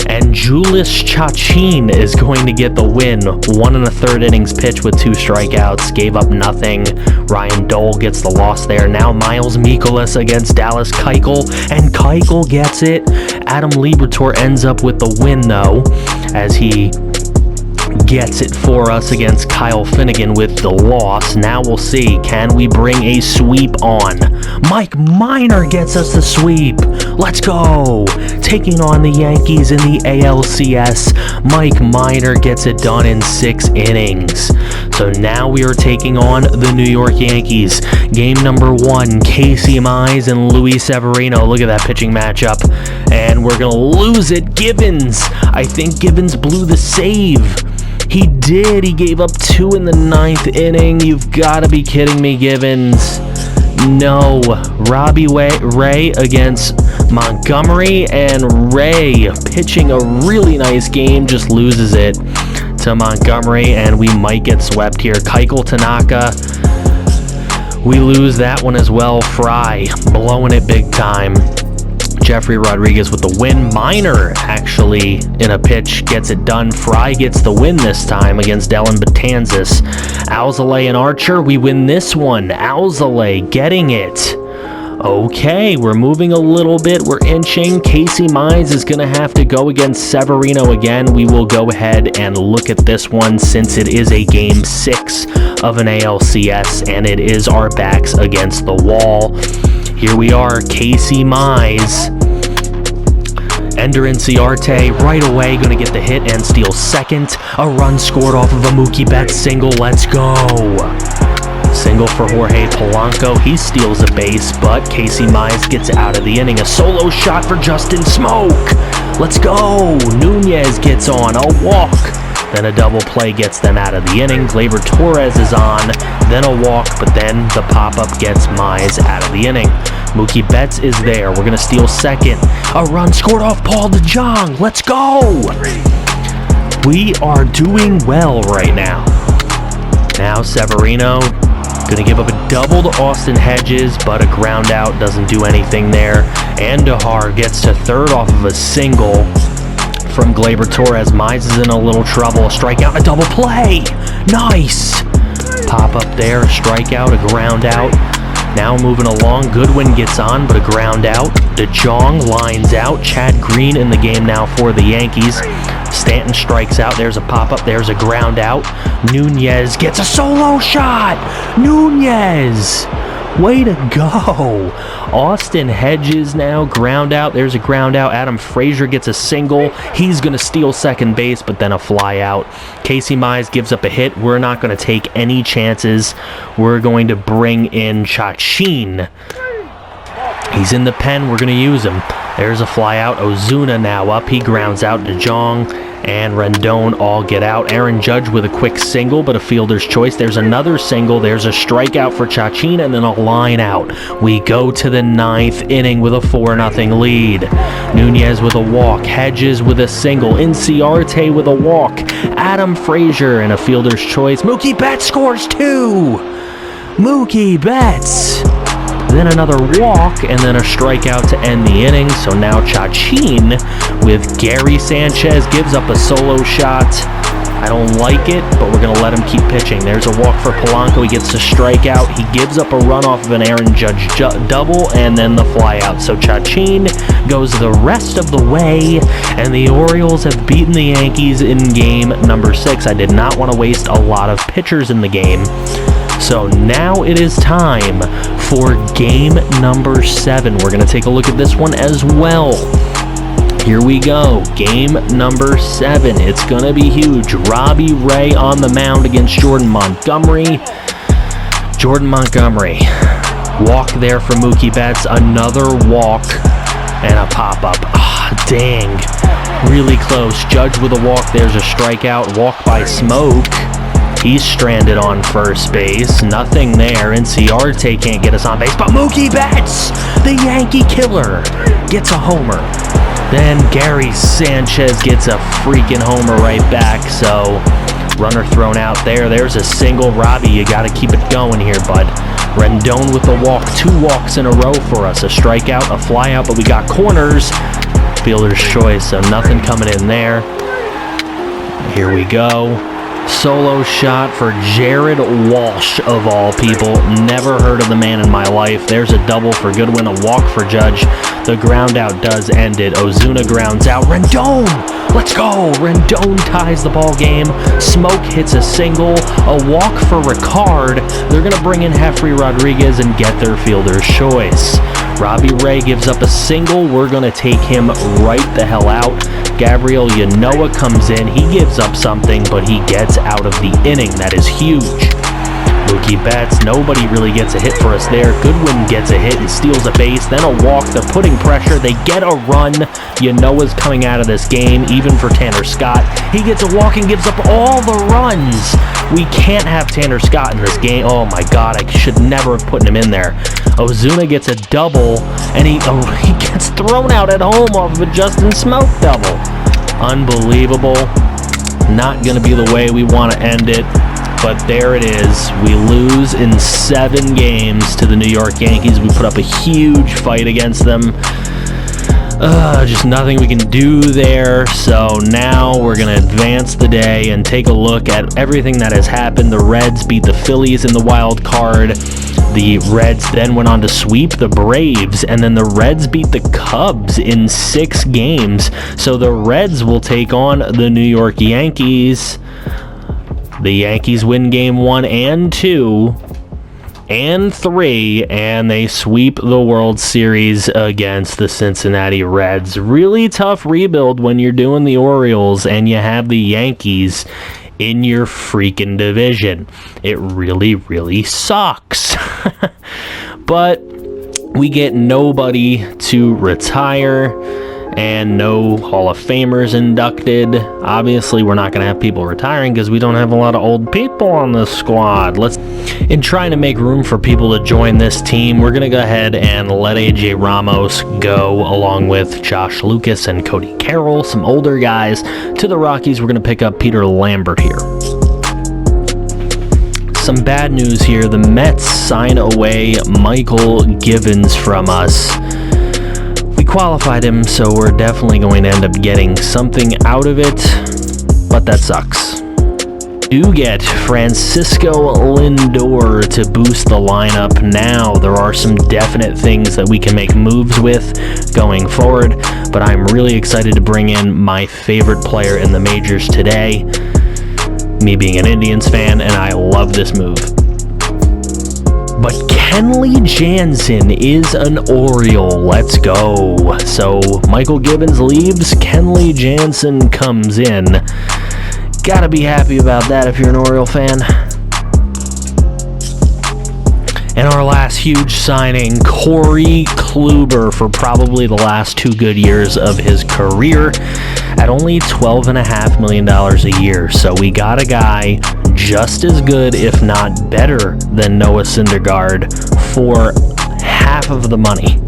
And Julius Chachin is going to get the win. 1 1/3 innings pitch with 2 strikeouts. Gave up nothing. Ryan Dole gets the loss there. Now Miles Mikolas against Dallas Keuchel. And Keuchel gets it. Adam Liberatore ends up with the win, though, as he gets it for us against Kyle Finnegan with the loss. Now we'll see, can we bring a sweep on? Mike Minor gets us the sweep. Let's go. Taking on the Yankees in the ALCS. Mike Minor gets it done in 6 innings. So now we are taking on the New York Yankees. Game number 1, Casey Mize and Luis Severino. Look at that pitching matchup. And we're going to lose it. Givens. I think Givens blew the save. He did. He gave up 2 in the 9th inning. You've got to be kidding me, Givens. No. Robbie Ray against Montgomery, and Ray pitching a really nice game, just loses it to Montgomery, and we might get swept here. Keuchel Tanaka, we lose that one as well. Fry blowing it big time. Jeffrey Rodriguez with the win. Minor actually in a pitch gets it done. Fry gets the win this time against Dellin Betances. Alzolay and Archer, we win this one. Alzolay getting it. Okay, we're moving a little bit. We're inching. Casey Mize is going to have to go against Severino again. We will go ahead and look at this one since it is a Game 6 of an ALCS, and it is our backs against the wall. Here we are, Casey Mize. Ender Inciarte right away, going to get the hit and steal second. A run scored off of a Mookie Betts single. Let's go. Single for Jorge Polanco. He steals a base, but Casey Mize gets out of the inning. A solo shot for Justin Smoke. Let's go. Nunez gets on. A walk. Then a double play gets them out of the inning. Gleyber Torres is on. Then a walk, but then the pop-up gets Mize out of the inning. Mookie Betts is there. We're going to steal second. A run scored off Paul DeJong. Let's go. We are doing well right now. Now Severino going to give up a double to Austin Hedges, but a ground out doesn't do anything there. Andahar gets to third off of a single from Gleyber Torres. Mize is in a little trouble. A strikeout, a double play. Nice. Pop up there, a strikeout, a ground out. Now moving along, Goodwin gets on, but a ground out. DeJong lines out. Chad Green in the game now for the Yankees. Stanton strikes out. There's a pop-up. There's a ground out. Nunez gets a solo shot. Nunez. Way to go. Austin Hedges now ground out. There's a ground out. Adam Frazier gets a single. He's going to steal second base, but then a fly out. Casey Mize gives up a hit. We're not going to take any chances. We're going to bring in Chachin. He's in the pen. We're going to use him. There's a fly out. Ozuna now up. He grounds out DeJong. and Rendon all get out. Aaron Judge with a quick single, but a fielder's choice. There's another single. There's a strikeout for Chachin, and then a line out. We go to the 9th inning with a 4-0 lead. Nunez with a walk. Hedges with a single. Inciarte with a walk. Adam Frazier and a fielder's choice. Mookie Betts scores 2. Mookie Betts. Then another walk, and then a strikeout to end the inning. So now Chachin with Gary Sanchez gives up a solo shot. I don't like it, but we're going to let him keep pitching. There's a walk for Polanco. He gets the strikeout. He gives up a run off of an Aaron Judge double, and then the fly out. So Chachin goes the rest of the way, and the Orioles have beaten the Yankees in game number 6. I did not want to waste a lot of pitchers in the game. So now it is time for game number 7. We're going to take a look at this one as well. Here we go. Game number 7. It's going to be huge. Robbie Ray on the mound against Jordan Montgomery. Jordan Montgomery. Walk there for Mookie Betts. Another walk and a pop-up. Ah, dang. Really close. Judge with a walk. There's a strikeout. Walk by Smoke. He's stranded on first base. Nothing there. Inciarte can't get us on base. But Mookie Betts, the Yankee killer, gets a homer. Then Gary Sanchez gets a freaking homer right back. So runner thrown out there. There's a single. Robbie, you got to keep it going here, bud. Rendon with the walk. 2 walks in a row for us. A strikeout, a flyout, but we got corners. Fielder's choice, so nothing coming in there. Here we go. Solo shot for Jared Walsh, of all people. Never heard of the man in my life. There's a double for Goodwin, a walk for Judge. The ground out does end it. Ozuna grounds out. Rendon! Let's go! Rendon ties the ball game. Smoke hits a single. A walk for Ricard. They're going to bring in Jeffrey Rodriguez and get their fielder's choice. Robbie Ray gives up a single. We're going to take him right the hell out. Gabriel Yanoa comes in. He gives up something, but he gets out of the inning. That is huge. Mookie Betts, nobody really gets a hit for us there. Goodwin gets a hit and steals a base, then a walk. They're putting pressure. They get a run. Yanoa's coming out of this game, even for Tanner Scott. He gets a walk and gives up all the runs. We can't have Tanner Scott in this game. Oh my God, I should never have put him in there. Ozuna gets a double, and he gets thrown out at home off of a Justin Smoke double. Unbelievable. Not going to be the way we want to end it, but there it is. We lose in 7 games to the New York Yankees. We put up a huge fight against them. Just nothing we can do there. So now we're going to advance the day and take a look at everything that has happened. The Reds beat the Phillies in the wild card. The Reds then went on to sweep the Braves, and then the Reds beat the Cubs in 6 games. So the Reds will take on the New York Yankees. The Yankees win game 1 and 2 and 3, and they sweep the World Series against the Cincinnati Reds. Really tough rebuild when you're doing the Orioles and you have the Yankees in your freaking division. It really, really sucks. But we get nobody to retire and no Hall of Famers inducted. Obviously, we're not going to have people retiring because we don't have a lot of old people on the squad. In trying to make room for people to join this team, we're going to go ahead and let AJ Ramos go along with Josh Lucas and Cody Carroll, some older guys. To the Rockies, we're going to pick up Peter Lambert here. Some bad news here. The Mets sign away Michael Givens from us. We qualified him, so we're definitely going to end up getting something out of it, but that sucks. Do get Francisco Lindor to boost the lineup. Now there are some definite things that we can make moves with going forward, but I'm really excited to bring in my favorite player in the majors today, me being an Indians fan, and I love this move. But Kenley Jansen is an Oriole. Let's go. So Michael Givens leaves, Kenley Jansen comes in. Gotta be happy about that if you're an Oriole fan. And our last huge signing, Corey Kluber, for probably the last 2 good years of his career. at only $12.5 million a year. So we got a guy just as good, if not better, than Noah Syndergaard for half of the money.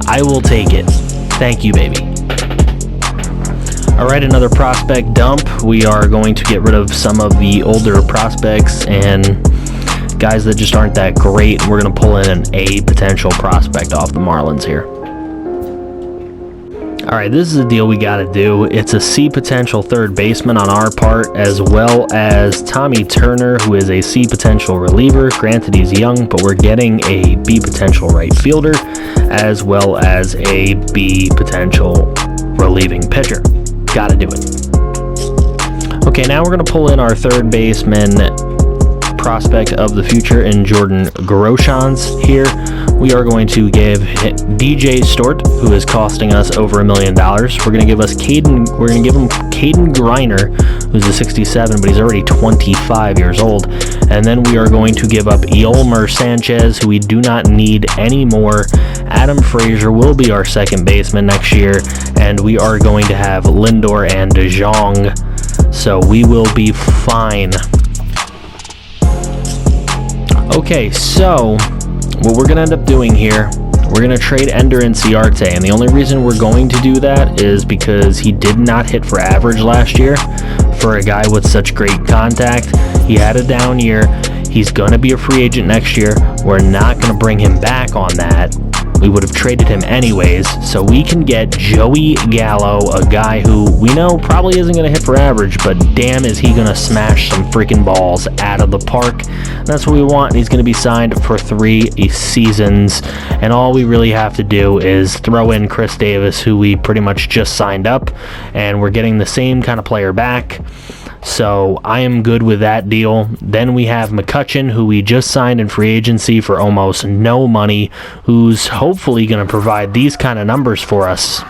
I will take it. Thank you, baby. All right, another prospect dump. We are going to get rid of some of the older prospects and guys that just aren't that great. We're going to pull in an A potential prospect off the Marlins here. All right, this is a deal we got to do. It's a C potential third baseman on our part, as well as Tommy Turner, who is a C potential reliever. Granted, he's young, but we're getting a B potential right fielder, as well as a B potential relieving pitcher. Got to do it. Okay, now we're going to pull in our third baseman prospect of the future in Jordan Groshans here. We are going to give DJ Stort, who is costing us over $1 million. We're going to give him Caden Griner, who's a 67, but he's already 25 years old. And then we are going to give up Eolmer Sanchez, who we do not need anymore. Adam Frazier will be our second baseman next year, and we are going to have Lindor and DeJong. So we will be fine. Okay, so what we're going to end up doing here, we're going to trade Ender Inciarte, and the only reason we're going to do that is because he did not hit for average last year for a guy with such great contact. He had a down year. He's going to be a free agent next year. We're not going to bring him back on that. We would have traded him anyways, so we can get Joey Gallo, a guy who we know probably isn't going to hit for average, but damn is he going to smash some freaking balls out of the park. That's what we want. He's going to be signed for 3 seasons, and all we really have to do is throw in Chris Davis, who we pretty much just signed up, and we're getting the same kind of player back. So I am good with that deal. Then we have McCutchen, who we just signed in free agency for almost no money, who's hopefully going to provide these kind of numbers for us.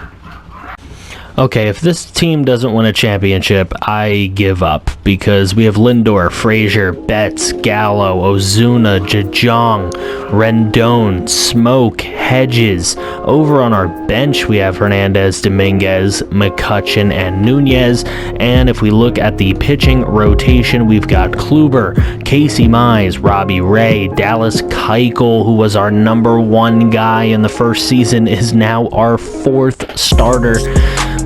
Okay, if this team doesn't win a championship, I give up, because we have Lindor, Frazier, Betts, Gallo, Ozuna, DeJong, Rendon, Smoke, Hedges. Over on our bench, we have Hernandez, Dominguez, McCutchen, and Nunez. And if we look at the pitching rotation, we've got Kluber, Casey Mize, Robbie Ray, Dallas Keuchel, who was our #1 guy in the first season, is now our 4th starter.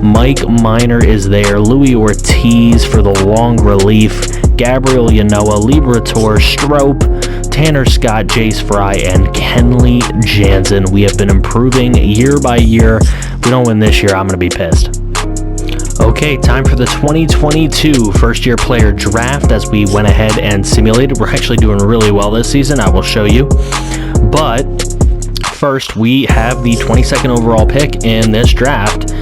Mike Minor is there, Louis Ortiz for the long relief, Gabriel Yanoa, Liberatore, Strop, Tanner Scott, Jace Fry, and Kenley Jansen. We have been improving year by year. If we don't win this year, I'm going to be pissed. Okay, time for the 2022 first-year player draft. As we went ahead and simulated, we're actually doing really well this season. I will show you. But first, we have the 22nd overall pick in this draft.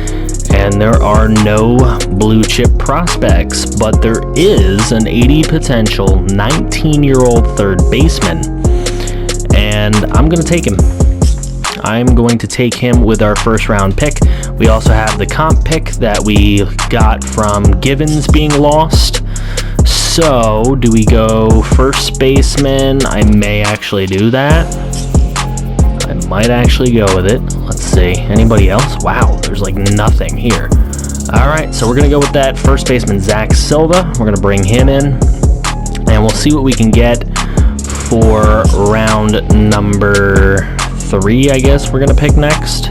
And there are no blue chip prospects, but there is an 80 potential 19-year-old third baseman, and I'm going to take him. I'm going to take him with our first round pick. We also have the comp pick that we got from Givens being lost. So do we go first baseman? I may actually do that. I might actually go with it. Let's see. Anybody else? Wow, there's like nothing here. All right, so we're going to go with that first baseman, Zach Silva. We're going to bring him in, and we'll see what we can get for round number 3, I guess we're going to pick next.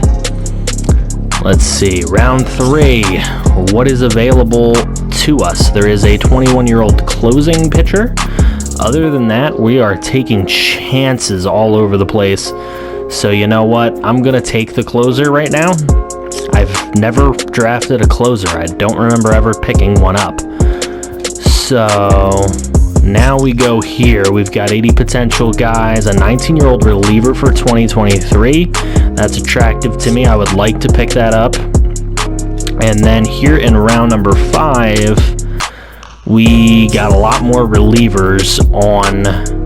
Let's see. Round 3. What is available to us? There is a 21-year-old closing pitcher. Other than that, we are taking chances all over the place. So you know what? I'm going to take the closer right now. I've never drafted a closer. I don't remember ever picking one up. So now we go here. We've got 80 potential guys, a 19-year-old reliever for 2023. That's attractive to me. I would like to pick that up. And then here in round number 5, we got a lot more relievers on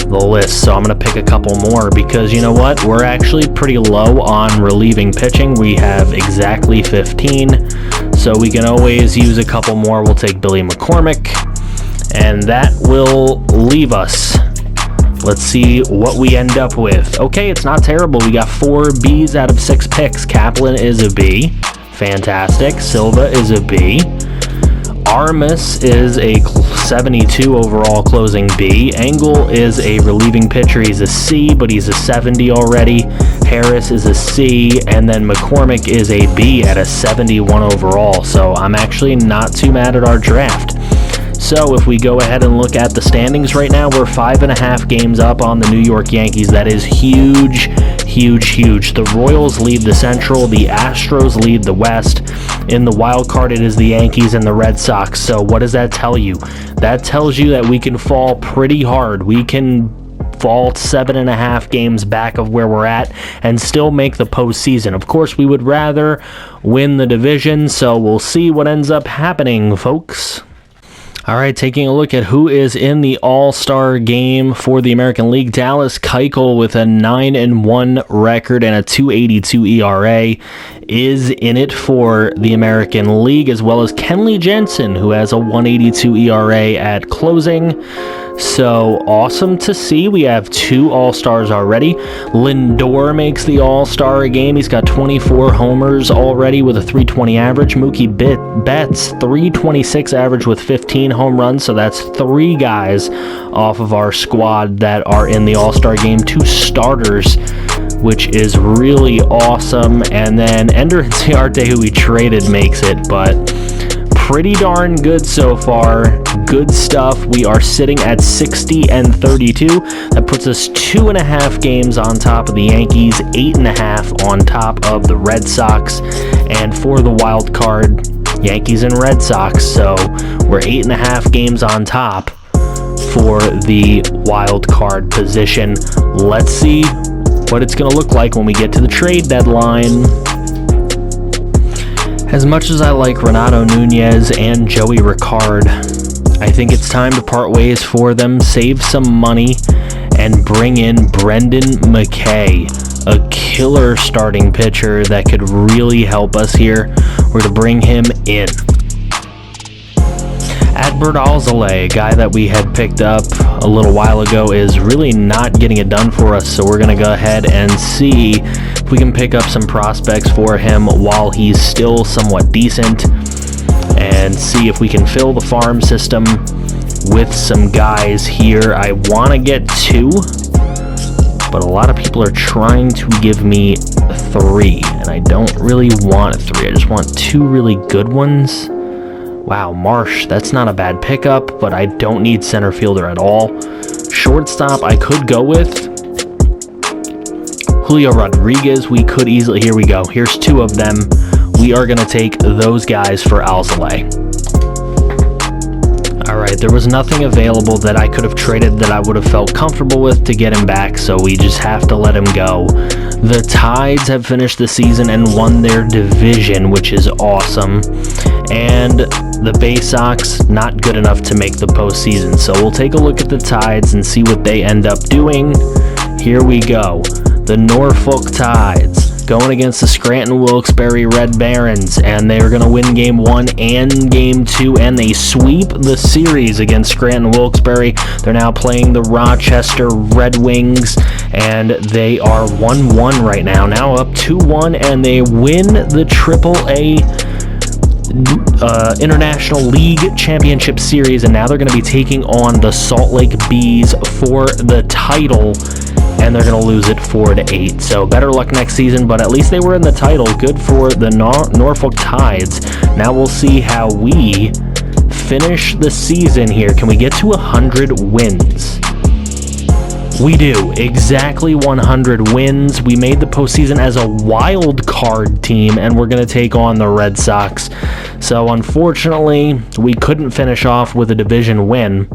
the list, so I'm going to pick a couple more because you know what? We're actually pretty low on relieving pitching. We have exactly 15, so we can always use a couple more. We'll take Billy McCormick, and that will leave us. Let's see what we end up with. Okay, it's not terrible. We got 4 Bs out of 6 picks. Kaplan is a B. Fantastic. Silva is a B. Armas is a 72 overall closing B. Engel is a relieving pitcher. He's a C, but he's a 70 already. Harris is a C, and then McCormick is a B at a 71 overall. So I'm actually not too mad at our draft. So if we go ahead and look at the standings right now, we're 5.5 games up on the New York Yankees. That is huge, huge, huge. The Royals lead the Central. The Astros lead the West. In the wild card, it is the Yankees and the Red Sox. So what does that tell you? That tells you that we can fall pretty hard. We can fall 7.5 games back of where we're at and still make the postseason. Of course, we would rather win the division, so we'll see what ends up happening, folks. All right, taking a look at who is in the All-Star game for the American League. Dallas Keuchel with a 9-1 record and a 2.82 ERA is in it for the American League, as well as Kenley Jensen, who has a 1.82 ERA at closing. So awesome to see. We have 2 All-Stars already. Lindor makes the All-Star game. He's got 24 homers already with a 320 average. Mookie Betts, 326 average with 15 home runs. So that's 3 guys off of our squad that are in the All-Star game. 2 starters, which is really awesome. And then Ender Inciarte, who we traded, makes it, but pretty darn good so far. Good stuff. We are sitting at 60-32. That puts us 2.5 games on top of the Yankees, 8.5 on top of the Red Sox, and for the wild card, Yankees and Red Sox. So we're 8.5 games on top for the wild card position. Let's see what it's going to look like when we get to the trade deadline. As much as I like Renato Nunez and Joey Ricard, I think it's time to part ways for them, save some money, and bring in Brendan McKay, a killer starting pitcher that could really help us here. We're going to bring him in. Adbert Alzolay, a guy that we had picked up a little while ago, is really not getting it done for us, so we're going to go ahead and see if we can pick up some prospects for him while he's still somewhat decent, and see if we can fill the farm system with some guys here. I want to get 2, but a lot of people are trying to give me 3, and I don't really want 3. I just want 2 really good ones. Wow, Marsh, that's not a bad pickup, but I don't need center fielder at all. Shortstop, I could go with Julio Rodriguez. We could easily, here we go. Here's 2 of them. We are going to take those guys for Alzolay. All right, there was nothing available that I could have traded that I would have felt comfortable with to get him back, so we just have to let him go. The Tides have finished the season and won their division, which is awesome. And the Bay Sox, not good enough to make the postseason. So we'll take a look at the Tides and see what they end up doing. Here we go. The Norfolk Tides going against the Scranton Wilkes-Barre Red Barons, and they're going to win Game 1 and Game 2, and they sweep the series against Scranton Wilkes-Barre. They're now playing the Rochester Red Wings, and they are 1-1 right now. Now up 2-1, and they win the AAA International League Championship Series, and now they're going to be taking on the Salt Lake Bees for the title, and they're going to lose it 4-8. So better luck next season, but at least they were in the title. Good for the Norfolk Tides. Now we'll see how we finish the season here. Can we get to 100 wins? We do. Exactly 100 wins. We made the postseason as a wild card team, and we're going to take on the Red Sox. So unfortunately, we couldn't finish off with a division win.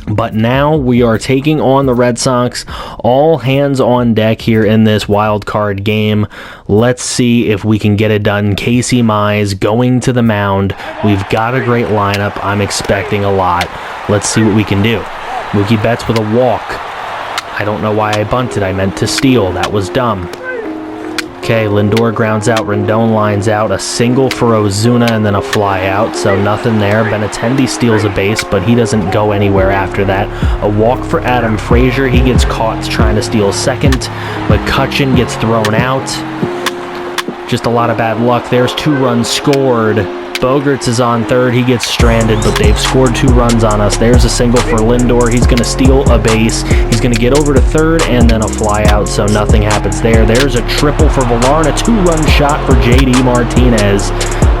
But now we are taking on the Red Sox. All hands on deck here in this wild card game. Let's see if we can get it done. Casey Mize going to the mound. We've got a great lineup. I'm expecting a lot. Let's see what we can do. Mookie Betts with a walk. I don't know why I bunted. I meant to steal. That was dumb. Okay, Lindor grounds out. Rendon lines out. A single for Ozuna and then a fly out, so nothing there. Benintendi steals a base, but he doesn't go anywhere after that. A walk for Adam Frazier. He gets caught trying to steal second. McCutchen gets thrown out. Just a lot of bad luck. There's 2 runs scored. Bogaerts is on third. He gets stranded, but they've scored 2 runs on us. There's a single for Lindor. He's going to steal a base. He's going to get over to third, and then a fly out, so nothing happens there. There's a triple for Villar and a 2-run shot for J.D. Martinez.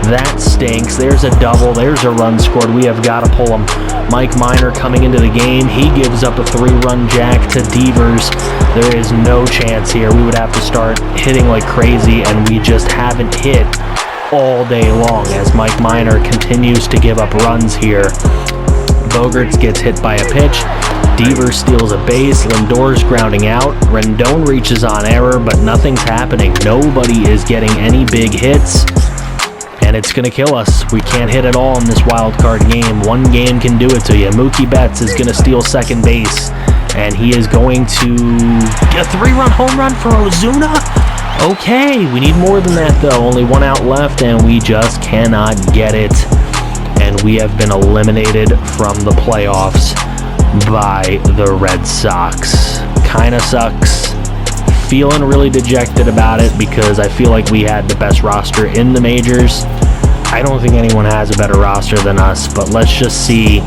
That stinks. There's a double. There's a run scored. We have got to pull him. Mike Minor coming into the game. He gives up a 3-run jack to Devers. There is no chance here. We would have to start hitting like crazy, and we just haven't hit all day long as Mike Minor continues to give up runs here. Bogaerts gets hit by a pitch. Devers steals a base. Lindor's grounding out. Rendon reaches on error, but nothing's happening. Nobody is getting any big hits. And it's going to kill us. We can't hit at all in this wild card game. One game can do it to you. Mookie Betts is going to steal second base. And he is going to get a 3-run home run for Ozuna. Okay, we need more than that though. Only 1 out left and we just cannot get it. And we have been eliminated from the playoffs by the Red Sox. Kinda sucks. Feeling really dejected about it because I feel like we had the best roster in the majors. I don't think anyone has a better roster than us, but let's just see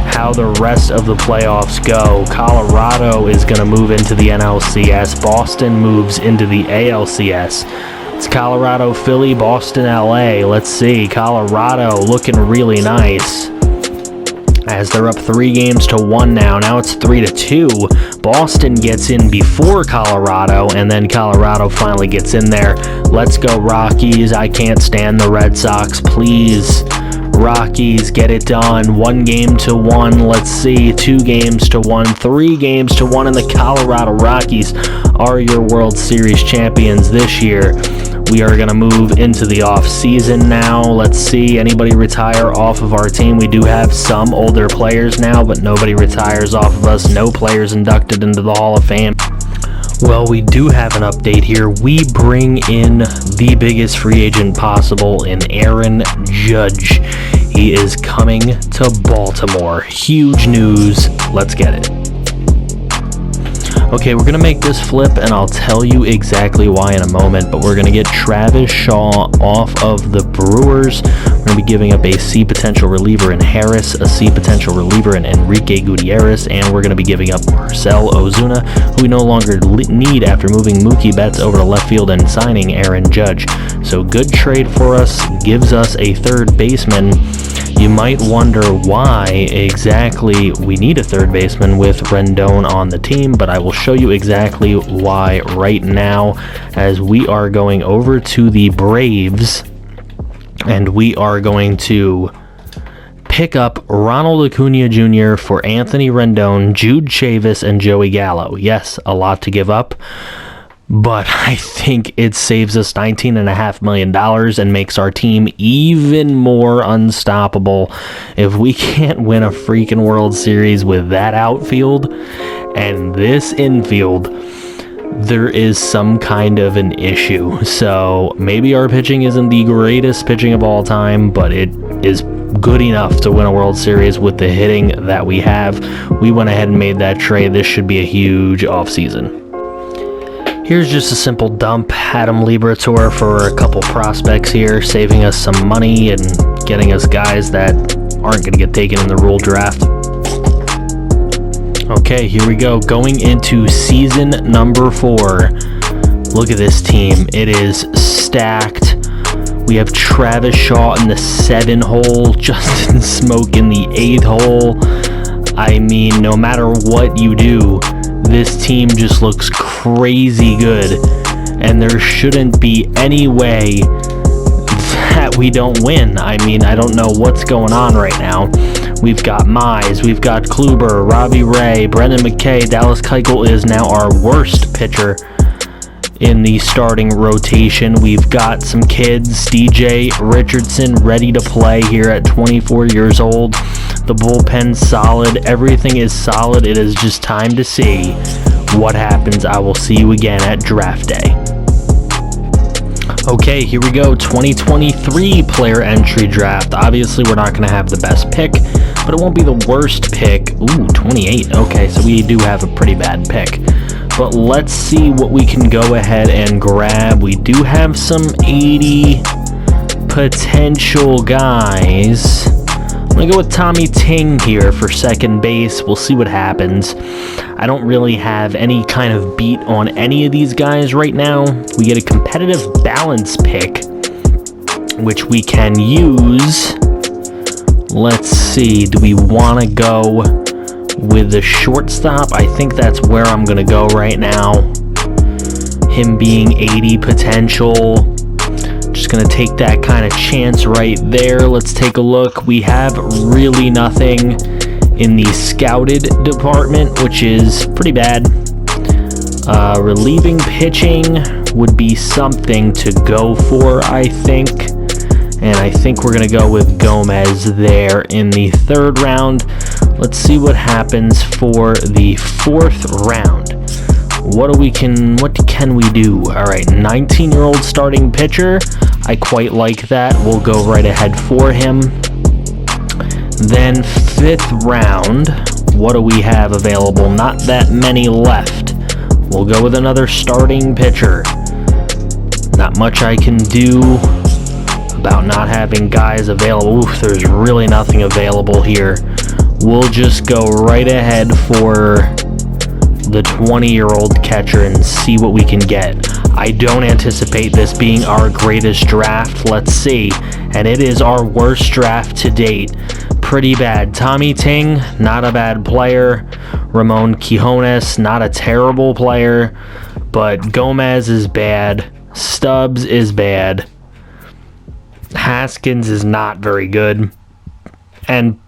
how the rest of the playoffs go. Colorado is going to move into the NLCS. Boston moves into the ALCS. It's Colorado, Philly, Boston, LA. Let's see. Colorado looking really nice as they're up 3-1 now. Now it's 3-2. Boston gets in before Colorado, and then Colorado finally gets in there. Let's go Rockies. I can't stand the Red Sox. Please, Rockies, get it done. 1-1. Let's see. 2-1. 3-1, and the Colorado Rockies are your World Series champions this year. We are going to move into the off season now. Let's see. Anybody retire off of our team? We do have some older players now, but nobody retires off of us. No players inducted into the Hall of Fame. Well, we do have an update here. We bring in the biggest free agent possible in Aaron Judge. He is coming to Baltimore. Huge news. Let's get it. Okay, we're going to make this flip, and I'll tell you exactly why in a moment, but we're going to get Travis Shaw off of the Brewers. We're going to be giving up a C potential reliever in Harris, a C potential reliever in Enrique Gutierrez, and we're going to be giving up Marcell Ozuna, who we no longer need after moving Mookie Betts over to left field and signing Aaron Judge. So good trade for us, gives us a third baseman. You might wonder why exactly we need a third baseman with Rendon on the team, but I will show you exactly why right now as we are going over to the Braves and we are going to pick up Ronald Acuna Jr. for Anthony Rendon, Jude Chavis, and Joey Gallo. Yes, a lot to give up, but I think it saves us $19.5 million and makes our team even more unstoppable. If we can't win a freaking World Series with that outfield and this infield, there is some kind of an issue. So maybe our pitching isn't the greatest pitching of all time, but it is good enough to win a World Series with the hitting that we have. We went ahead and made that trade. This should be a huge offseason. Here's just a simple dump. Adam Liberatore for a couple prospects here, saving us some money and getting us guys that aren't going to get taken in the rule draft. Okay, here we go. Going into season number 4. Look at this team. It is stacked. We have Travis Shaw in the 7 hole, Justin Smoke in the 8 hole. I mean, no matter what you do, this team just looks crazy good, and there shouldn't be any way that we don't win. I mean, I don't know what's going on right now. We've got Mize, we've got Kluber, Robbie Ray, Brendan McKay. Dallas Keuchel is now our worst pitcher in the starting rotation. We've got some kids, DJ Richardson, ready to play here at 24 years old. The bullpen's solid. Everything is solid. It is just time to see what happens. I will see you again at draft day. Okay, here we go. 2023 player entry draft. Obviously, we're not going to have the best pick, but it won't be the worst pick. Ooh, 28. Okay, so we do have a pretty bad pick. but let's see what we can go ahead and grab. We do have some 80 potential guys. I'm going to go with Tommy Ting here for second base. We'll see what happens. I don't really have any kind of beat on any of these guys right now. We get a competitive balance pick, which we can use. Let's see. Do we want to go with the shortstop? I think that's where I'm going to go right now. Him being 80 potential. Just going to take that kind of chance right there. Let's take a look. We have really nothing in the scouted department, which is pretty bad. Relieving pitching would be something to go for, I think. And I think we're going to go with Gomez there in the third round. Let's see what happens for the fourth round. What can we do? All right, 19-year-old starting pitcher. I quite like that. We'll go right ahead for him. Then fifth round. What do we have available? Not that many left. We'll go with another starting pitcher. Not much I can do about not having guys available. Oof, there's really nothing available here. We'll just go right ahead for the 20-year-old catcher and see what we can get. I don't anticipate this being our greatest draft. Let's see. And it is our worst draft to date. Pretty bad. Tommy Ting, not a bad player. Ramon Quijones, not a terrible player. But Gomez is bad. Stubbs is bad. Haskins is not very good. And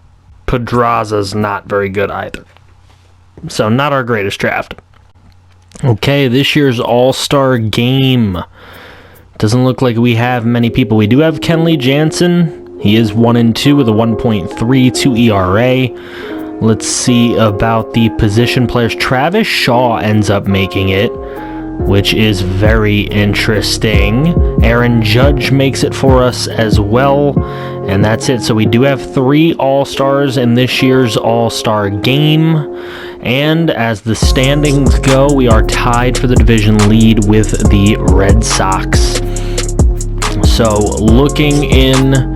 Pedraza's not very good either. So not our greatest draft. Okay, this year's All-Star Game. Doesn't look like we have many people. We do have Kenley Jansen. He is 1-2 with a 1.32 ERA. Let's see about the position players. Travis Shaw ends up making it, which is very interesting. Aaron Judge makes it for us as well. And that's it. So we do have 3 All-Stars in this year's All-Star Game. And as the standings go, we are tied for the division lead with the Red Sox. So looking in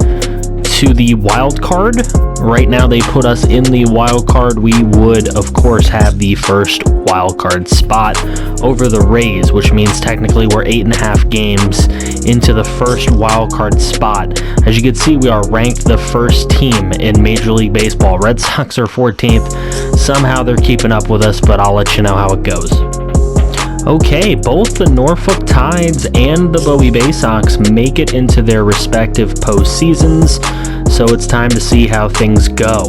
to the wild card, right now they put us in the wild card. We would, of course, have the first wild card spot over the Rays, which means technically we're 8.5 games into the first wild card spot. As you can see, we are ranked the first team in Major League Baseball. Red Sox are 14th. Somehow they're keeping up with us, but I'll let you know how it goes. Okay, both the Norfolk Tides and the Bowie Bay Sox make it into their respective postseasons, so it's time to see how things go.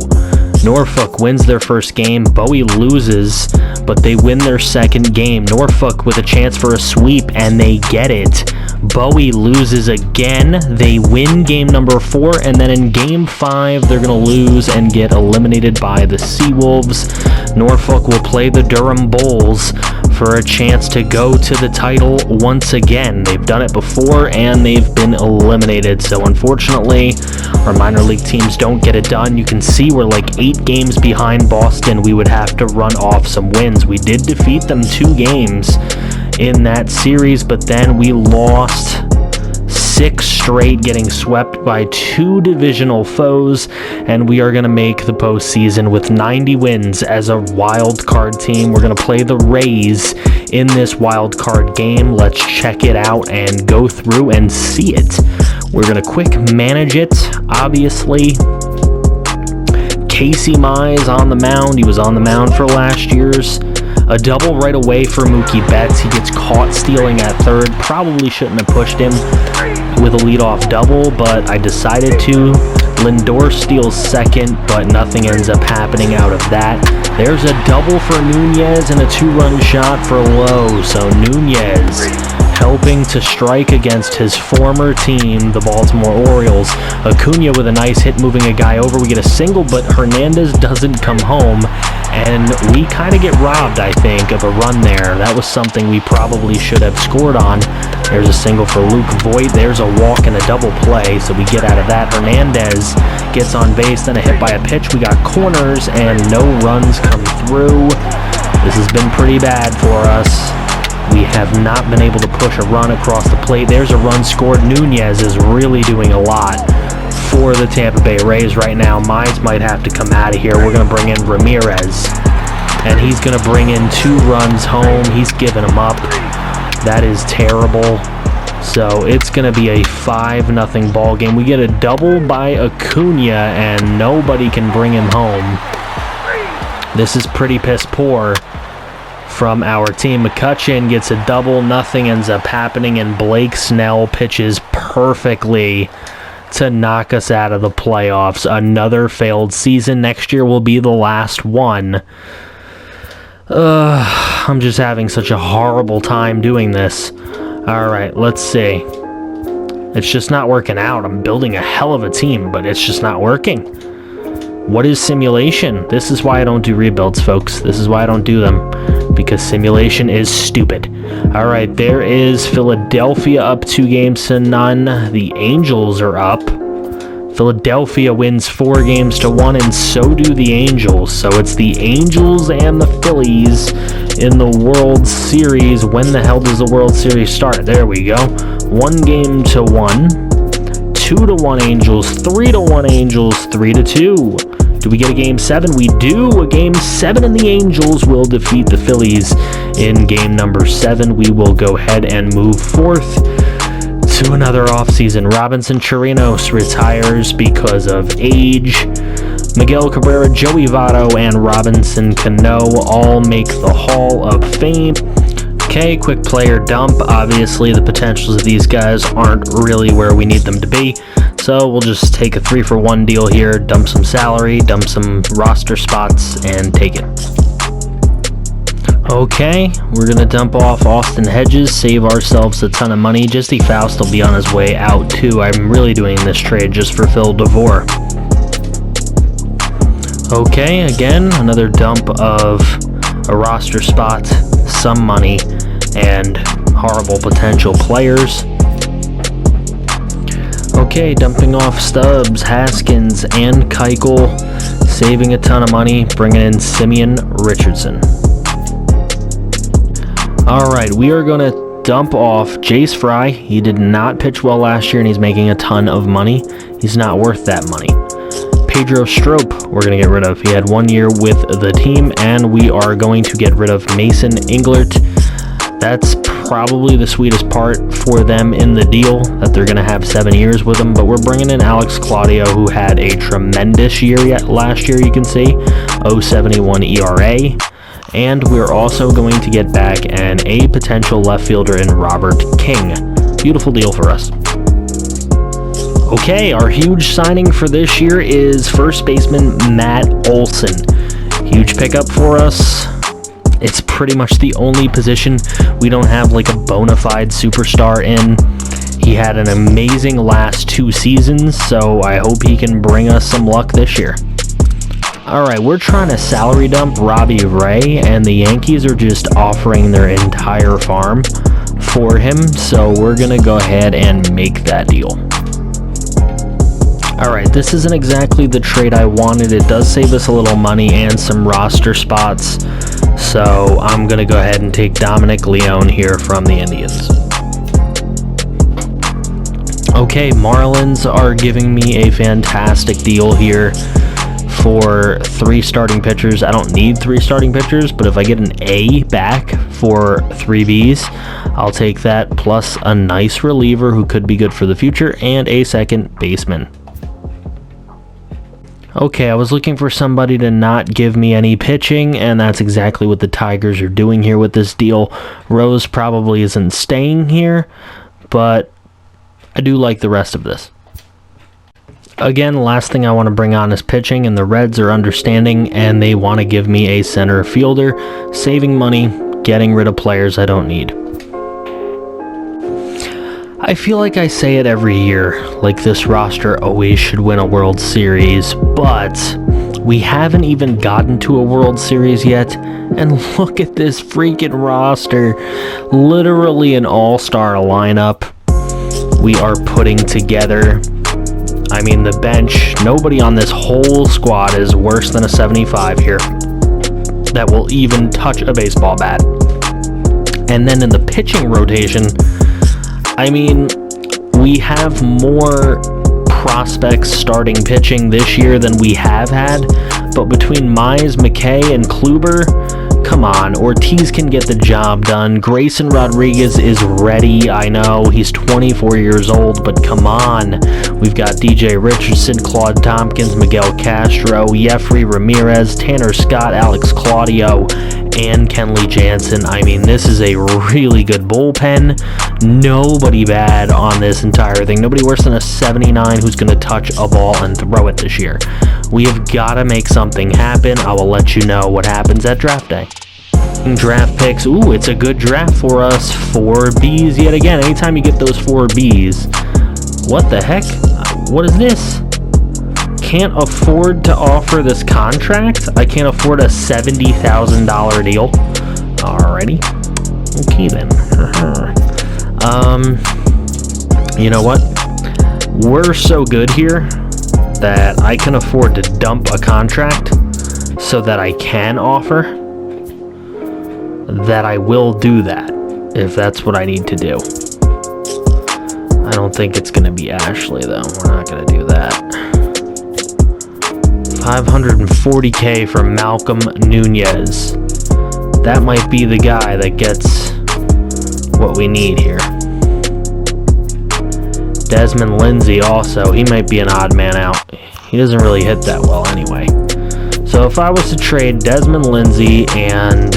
Norfolk wins their first game, Bowie loses, but they win their second game. Norfolk with a chance for a sweep, and they get it. Bowie loses again, they win game number 4, and then in game 5, they're going to lose and get eliminated by the Seawolves. Norfolk will play the Durham Bulls for a chance to go to the title once again. They've done it before, and they've been eliminated, so unfortunately, our minor league teams don't get it done. You can see we're like 8 games behind Boston. We would have to run off some wins. We did defeat them 2 games in that series, but then we lost 6 straight, getting swept by 2 divisional foes, and we are going to make the postseason with 90 wins as a wild card team. We're going to play the Rays in this wild card game. Let's check it out and go through and see it. We're going to quick manage it, obviously. Casey Mize on the mound. He was on the mound for last year's. A double right away for Mookie Betts. He gets caught stealing at third. Probably shouldn't have pushed him with a leadoff double, but I decided to. Lindor steals second, but nothing ends up happening out of that. There's a double for Nunez and a 2-run shot for Lowe. So Nunez helping to strike against his former team, the Baltimore Orioles. Acuna with a nice hit moving a guy over. We get a single, but Hernandez doesn't come home, and we kind of get robbed, I think, of a run there. That was something we probably should have scored on. There's a single for Luke Voigt. There's a walk and a double play, so we get out of that. Hernandez gets on base, then a hit by a pitch. We got corners, and no runs come through. This has been pretty bad for us. We have not been able to push a run across the plate. There's a run scored. Nunez is really doing a lot for the Tampa Bay Rays right now. Mize might have to come out of here. We're going to bring in Ramirez, and he's going to bring in 2 runs home. He's giving them up. That is terrible. So it's going to be a 5-0 ball game. We get a double by Acuna, and nobody can bring him home. This is pretty piss poor from our team. McCutchen gets a double. Nothing ends up happening, and Blake Snell pitches perfectly to knock us out of the playoffs. Another failed season. Next year will be the last one. I'm just having such a horrible time doing this. Alright, let's see. It's just not working out. I'm building a hell of a team, but it's just not working. What is simulation? This is why I don't do rebuilds, folks. This is why I don't do them. Because simulation is stupid. Alright, there is Philadelphia up 2-0. The Angels are up. Philadelphia wins 4-1, and so do the Angels. So it's the Angels and the Phillies in the World Series. When the hell does the World Series start? There we go. 1-1. 2-1 Angels. 3-1 Angels. 3-2. Do we get a Game 7? We do. A Game 7, and the Angels will defeat the Phillies in Game number 7. We will go ahead and move forth to another offseason. Robinson Chirinos retires because of age. Miguel Cabrera, Joey Votto, and Robinson Cano all make the Hall of Fame. Okay, quick player dump. Obviously, the potentials of these guys aren't really where we need them to be. So we'll just take a 3-for-1 deal here, dump some salary, dump some roster spots, and take it. Okay, we're going to dump off Austin Hedges, save ourselves a ton of money. Jesse Faust will be on his way out too. I'm really doing this trade just for Phil DeVore. Okay, again, another dump of a roster spot, some money, and horrible potential players. Okay, dumping off Stubbs, Haskins, and Keuchel, saving a ton of money, bringing in Simeon Richardson. Alright, we are going to dump off Jace Fry. He did not pitch well last year, and he's making a ton of money. He's not worth that money. Pedro Strop, we're going to get rid of. He had 1 year with the team, and we are going to get rid of Mason Englert. That's probably the sweetest part for them in the deal, that they're going to have 7 years with him, but we're bringing in Alex Claudio, who had a tremendous year last year, you can see, 0.71 ERA, and we're also going to get back a potential left fielder in Robert King. Beautiful deal for us. Okay, our huge signing for this year is first baseman Matt Olson. Huge pickup for us. It's pretty much the only position we don't have like a bona fide superstar in. He had an amazing last 2 seasons, so I hope he can bring us some luck this year. Alright, we're trying to salary dump Robbie Ray, and the Yankees are just offering their entire farm for him, so we're going to go ahead and make that deal. Alright, this isn't exactly the trade I wanted. It does save us a little money and some roster spots, so I'm going to go ahead and take Dominic Leone here from the Indians. Okay, Marlins are giving me a fantastic deal here for 3 starting pitchers. I don't need 3 starting pitchers, but if I get an A back for 3 Bs, I'll take that, plus a nice reliever who could be good for the future, and a second baseman. Okay, I was looking for somebody to not give me any pitching, and that's exactly what the Tigers are doing here with this deal. Rose probably isn't staying here, but I do like the rest of this. Again, last thing I want to bring on is pitching, and the Reds are understanding, and they want to give me a center fielder, saving money, getting rid of players I don't need. I feel like I say it every year, like this roster always should win a World Series, but we haven't even gotten to a World Series yet, and look at this freaking roster. Literally an all-star lineup we are putting together. I mean, the bench, nobody on this whole squad is worse than a 75 here. that will even touch a baseball bat. And then in the pitching rotation, I mean, we have more prospects starting pitching this year than we have had, but between Mize, McKay, and Kluber, come on, Ortiz can get the job done. Grayson Rodriguez is ready. I know he's 24 years old, but come on. We've got DJ Richardson, Claude Tompkins, Miguel Castro, Jeffrey Ramirez, Tanner Scott, Alex Claudio, and Kenley Jansen. I mean, this is a really good bullpen. Nobody bad on this entire thing. Nobody worse than a 79 who's going to touch a ball and throw it this year. We have got to make something happen. I will let you know what happens at draft day. Draft picks. Ooh, it's a good draft for us. 4 Bs yet again. Anytime you get those 4 Bs. What the heck? What is this? Can't afford to offer this contract? I can't afford a $70,000 deal. Alrighty. Okay then. You know what? We're so good here that I can afford to dump a contract so that I can offer. That I will do that if that's what I need to do. I don't think it's going to be Ashley though. We're not going to do that. $540K for Malcolm Nunez. That might be the guy that gets what we need here. Desmond Lindsay also, he might be an odd man out. He doesn't really hit that well anyway. So if I was to trade Desmond Lindsay and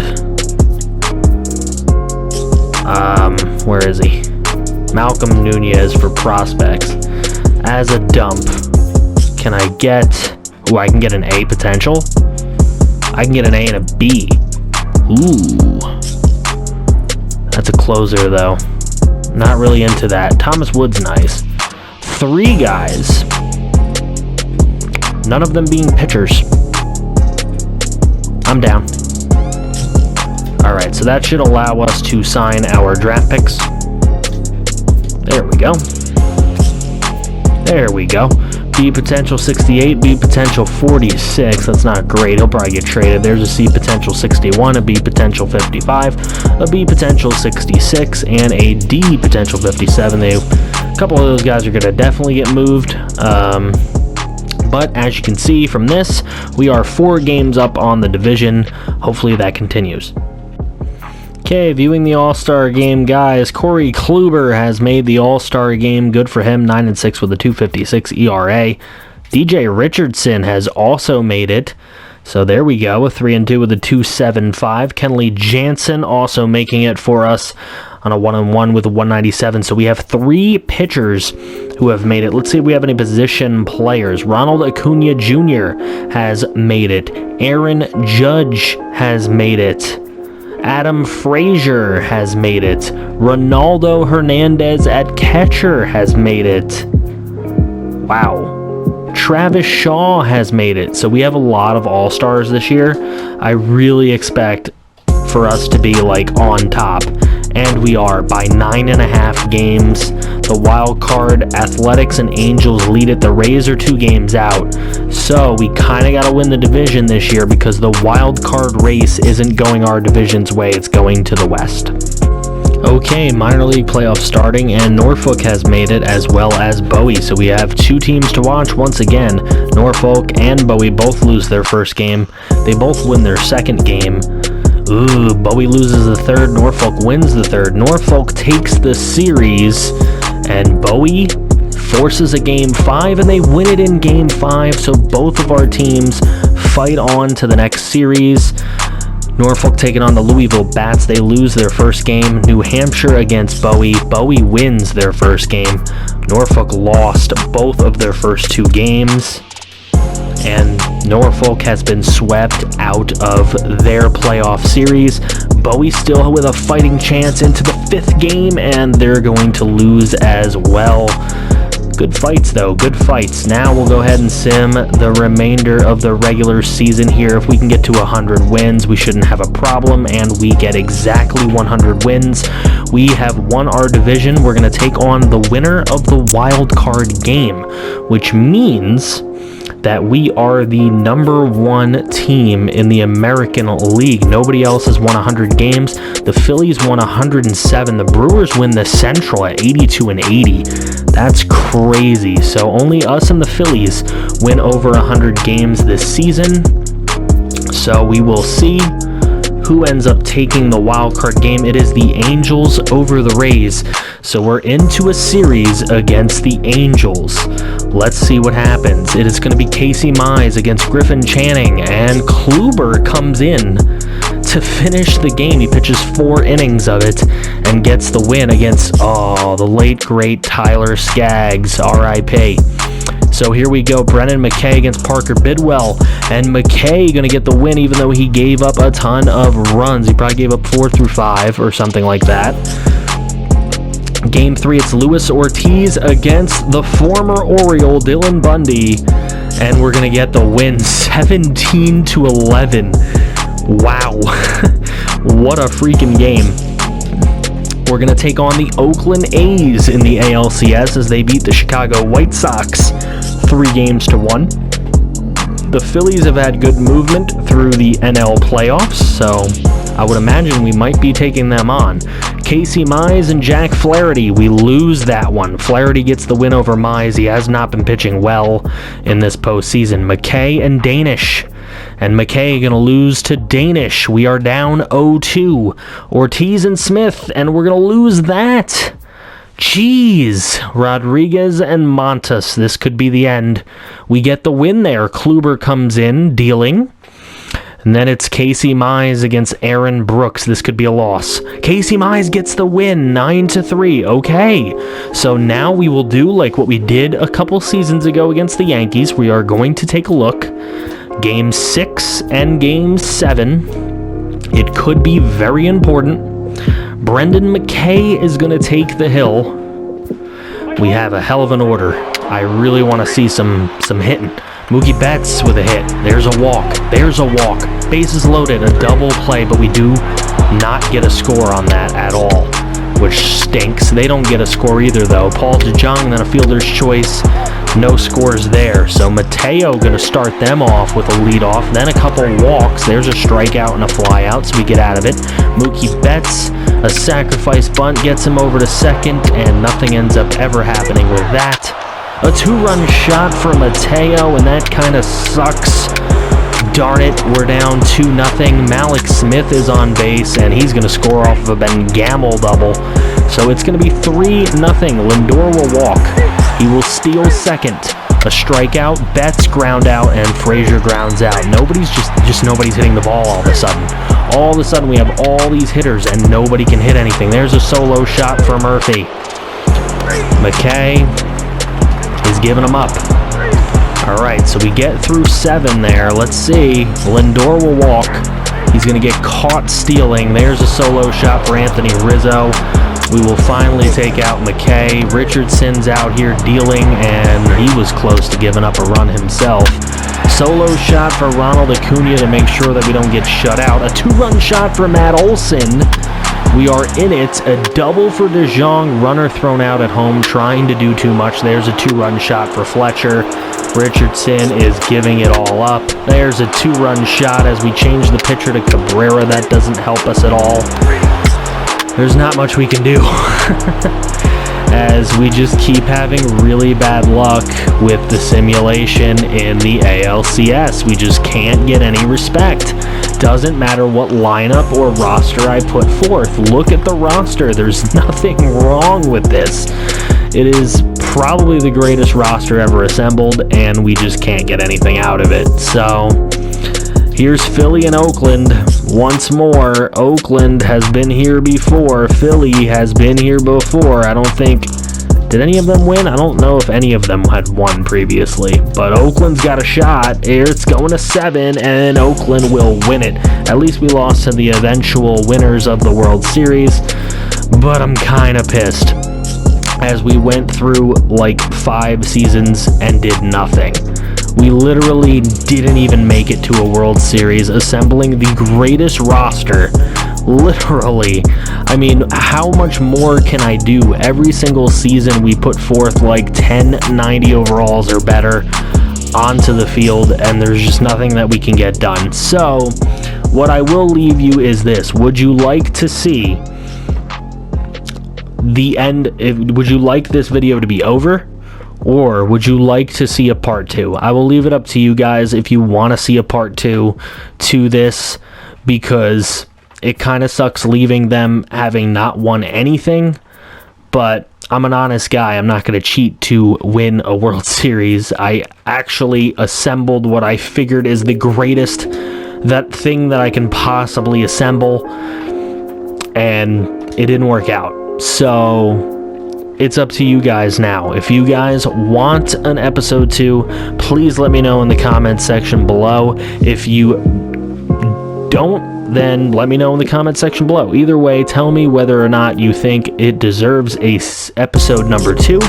where is he? Malcolm Nunez for prospects as a dump, can I get... Ooh, I can get an A potential. I can get an A and a B. Ooh. That's a closer, though. Not really into that. Thomas Wood's nice. 3 guys. None of them being pitchers. I'm down. Alright, so that should allow us to sign our draft picks. There we go. There we go. B potential 68, B potential 46. That's not great. He'll probably get traded. There's a C potential 61, a B potential 55, a B potential 66, and a D potential 57. A couple of those guys are going to definitely get moved. But as you can see from this, we are 4 games up on the division. Hopefully that continues. Okay, viewing the All-Star game, guys. Corey Kluber has made the All-Star game. Good for him, 9-6 with a 2.56 ERA. DJ Richardson has also made it. So there we go, a 3-2 with a 2.75. Kenley Jansen also making it for us on a 1-1 with a 1.97. So we have 3 pitchers who have made it. Let's see if we have any position players. Ronald Acuna Jr. has made it. Aaron Judge has made it. Adam Frazier has made it. Ronaldo Hernandez at catcher has made it. Wow. Travis Shaw has made it. So we have a lot of all-stars this year. I really expect for us to be like on top. And we are by 9.5 games. The wild card, Athletics and Angels lead it. The Rays are 2 games out. So we kind of got to win the division this year because the wild card race isn't going our division's way. It's going to the West. Okay, minor league playoffs starting, and Norfolk has made it as well as Bowie. So we have 2 teams to watch once again. Norfolk and Bowie both lose their first game. They both win their second game. Ooh, Bowie loses the third, Norfolk wins the third. Norfolk takes the series, and Bowie forces a Game 5, and they win it in Game 5, so both of our teams fight on to the next series. Norfolk taking on the Louisville Bats. They lose their first game. New Hampshire against Bowie. Bowie wins their first game. Norfolk lost both of their first 2 games. And Norfolk has been swept out of their playoff series. Bowie still with a fighting chance into the 5th game, and they're going to lose as well. Good fights, though. Good fights. Now we'll go ahead and sim the remainder of the regular season here. If we can get to 100 wins, we shouldn't have a problem, and we get exactly 100 wins. We have won our division. We're going to take on the winner of the wild card game, which means that we are the number 1 team in the American League. Nobody else has won 100 games. The Phillies won 107. The Brewers win the Central at 82-80. That's crazy. So only us and the Phillies win over 100 games this season. So we will see who ends up taking the wild card game. It is the Angels over the Rays. So we're into a series against the Angels. Let's see what happens. It is going to be Casey Mize against Griffin Channing, and Kluber comes in to finish the game. He pitches 4 innings of it and gets the win against, the late great Tyler Skaggs, R.I.P. So here we go, Brennan McKay against Parker Bidwell, and McKay going to get the win even though he gave up a ton of runs. He probably gave up 4 through 5 or something like that. Game 3, it's Luis Ortiz against the former Oriole, Dylan Bundy, and we're going to get the win 17-11. Wow. What a freaking game. We're going to take on the Oakland A's in the ALCS as they beat the Chicago White Sox 3-1. The Phillies have had good movement through the NL playoffs, so I would imagine we might be taking them on. Casey Mize and Jack Flaherty, we lose that one. Flaherty gets the win over Mize. He has not been pitching well in this postseason. McKay and Danish. And McKay going to lose to Danish. We are down 0-2. Ortiz and Smith, and we're going to lose that. Jeez. Rodriguez and Montas. This could be the end. We get the win there. Kluber comes in, dealing. And then it's Casey Mize against Aaron Brooks. This could be a loss. Casey Mize gets the win, 9-3. Okay. So now we will do like what we did a couple seasons ago against the Yankees. We are going to take a look. Game 6 and Game 7. It could be very important. Brendan McKay is going to take the hill. We have a hell of an order. I really want to see some hitting. Mookie Betts with a hit. There's a walk. There's a walk. Bases loaded. A double play, but we do not get a score on that at all, which stinks. They don't get a score either, though. Paul DeJong, then a fielder's choice. No scores there. So Mateo going to start them off with a leadoff. Then a couple walks. There's a strikeout and a flyout, so we get out of it. Mookie Betts, a sacrifice bunt, gets him over to second, and nothing ends up ever happening with that. A 2-run shot for Mateo, and that kind of sucks. Darn it, we're down 2-0. Malik Smith is on base, and he's going to score off of a Ben Gamel double. So it's going to be 3-0. Lindor will walk. He will steal second. A strikeout, Betts ground out, and Frazier grounds out. Nobody's nobody's hitting the ball all of a sudden. All of a sudden, we have all these hitters, and nobody can hit anything. There's a solo shot for Murphy. McKay is giving them up. All right, so we get through 7 there. Let's see. Lindor will walk. He's going to get caught stealing. There's a solo shot for Anthony Rizzo. We will finally take out McKay. Richardson's out here dealing, and he was close to giving up a run himself. Solo shot for Ronald Acuna to make sure that we don't get shut out. A 2-run shot for Matt Olson. We are in it. A double for DeJong. Runner thrown out at home, trying to do too much. There's a 2-run shot for Fletcher. Richardson is giving it all up. There's a 2-run shot as we change the pitcher to Cabrera. That doesn't help us at all. There's not much we can do. As we just keep having really bad luck with the simulation in the ALCS. We just can't get any respect. Doesn't matter what lineup or roster I put forth. Look at the roster. There's nothing wrong with this. It is probably the greatest roster ever assembled, and we just can't get anything out of it. So here's Philly and Oakland once more. Oakland has been here before. Philly has been here before. I don't think... Did any of them win? I don't know if any of them had won previously. But Oakland's got a shot. It's going to 7, and Oakland will win it. At least we lost to the eventual winners of the World Series. But I'm kind of pissed, as we went through like 5 seasons and did nothing. We literally didn't even make it to a World Series, assembling the greatest roster. Literally. I mean, how much more can I do? Every single season we put forth like 10 90 overalls or better. onto the field, and there's just nothing that we can get done. So what I will leave you is this: would you like to see the end? Would you like this video to be over, or would you like to see a part 2? I will leave it up to you guys if you want to see a part 2 to this, because it kind of sucks leaving them having not won anything. But I'm an honest guy. I'm not going to cheat to win a World Series. I actually assembled what I figured is the greatest thing that I can possibly assemble, and it didn't work out. So it's up to you guys now. If you guys want an episode 2, please let me know in the comments section below. If you don't, then let me know in the comment section below. Either way, tell me whether or not you think it deserves a episode number 2.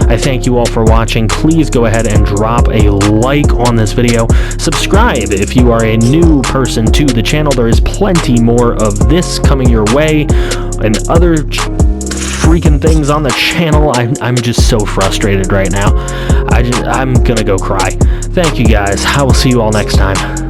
I thank you all for watching. Please go ahead and drop a like on this video. Subscribe if you are a new person to the channel. There is plenty more of this coming your way, and other freaking things on the channel. I'm just so frustrated right now. I'm gonna go cry. Thank you guys. I will see you all next time.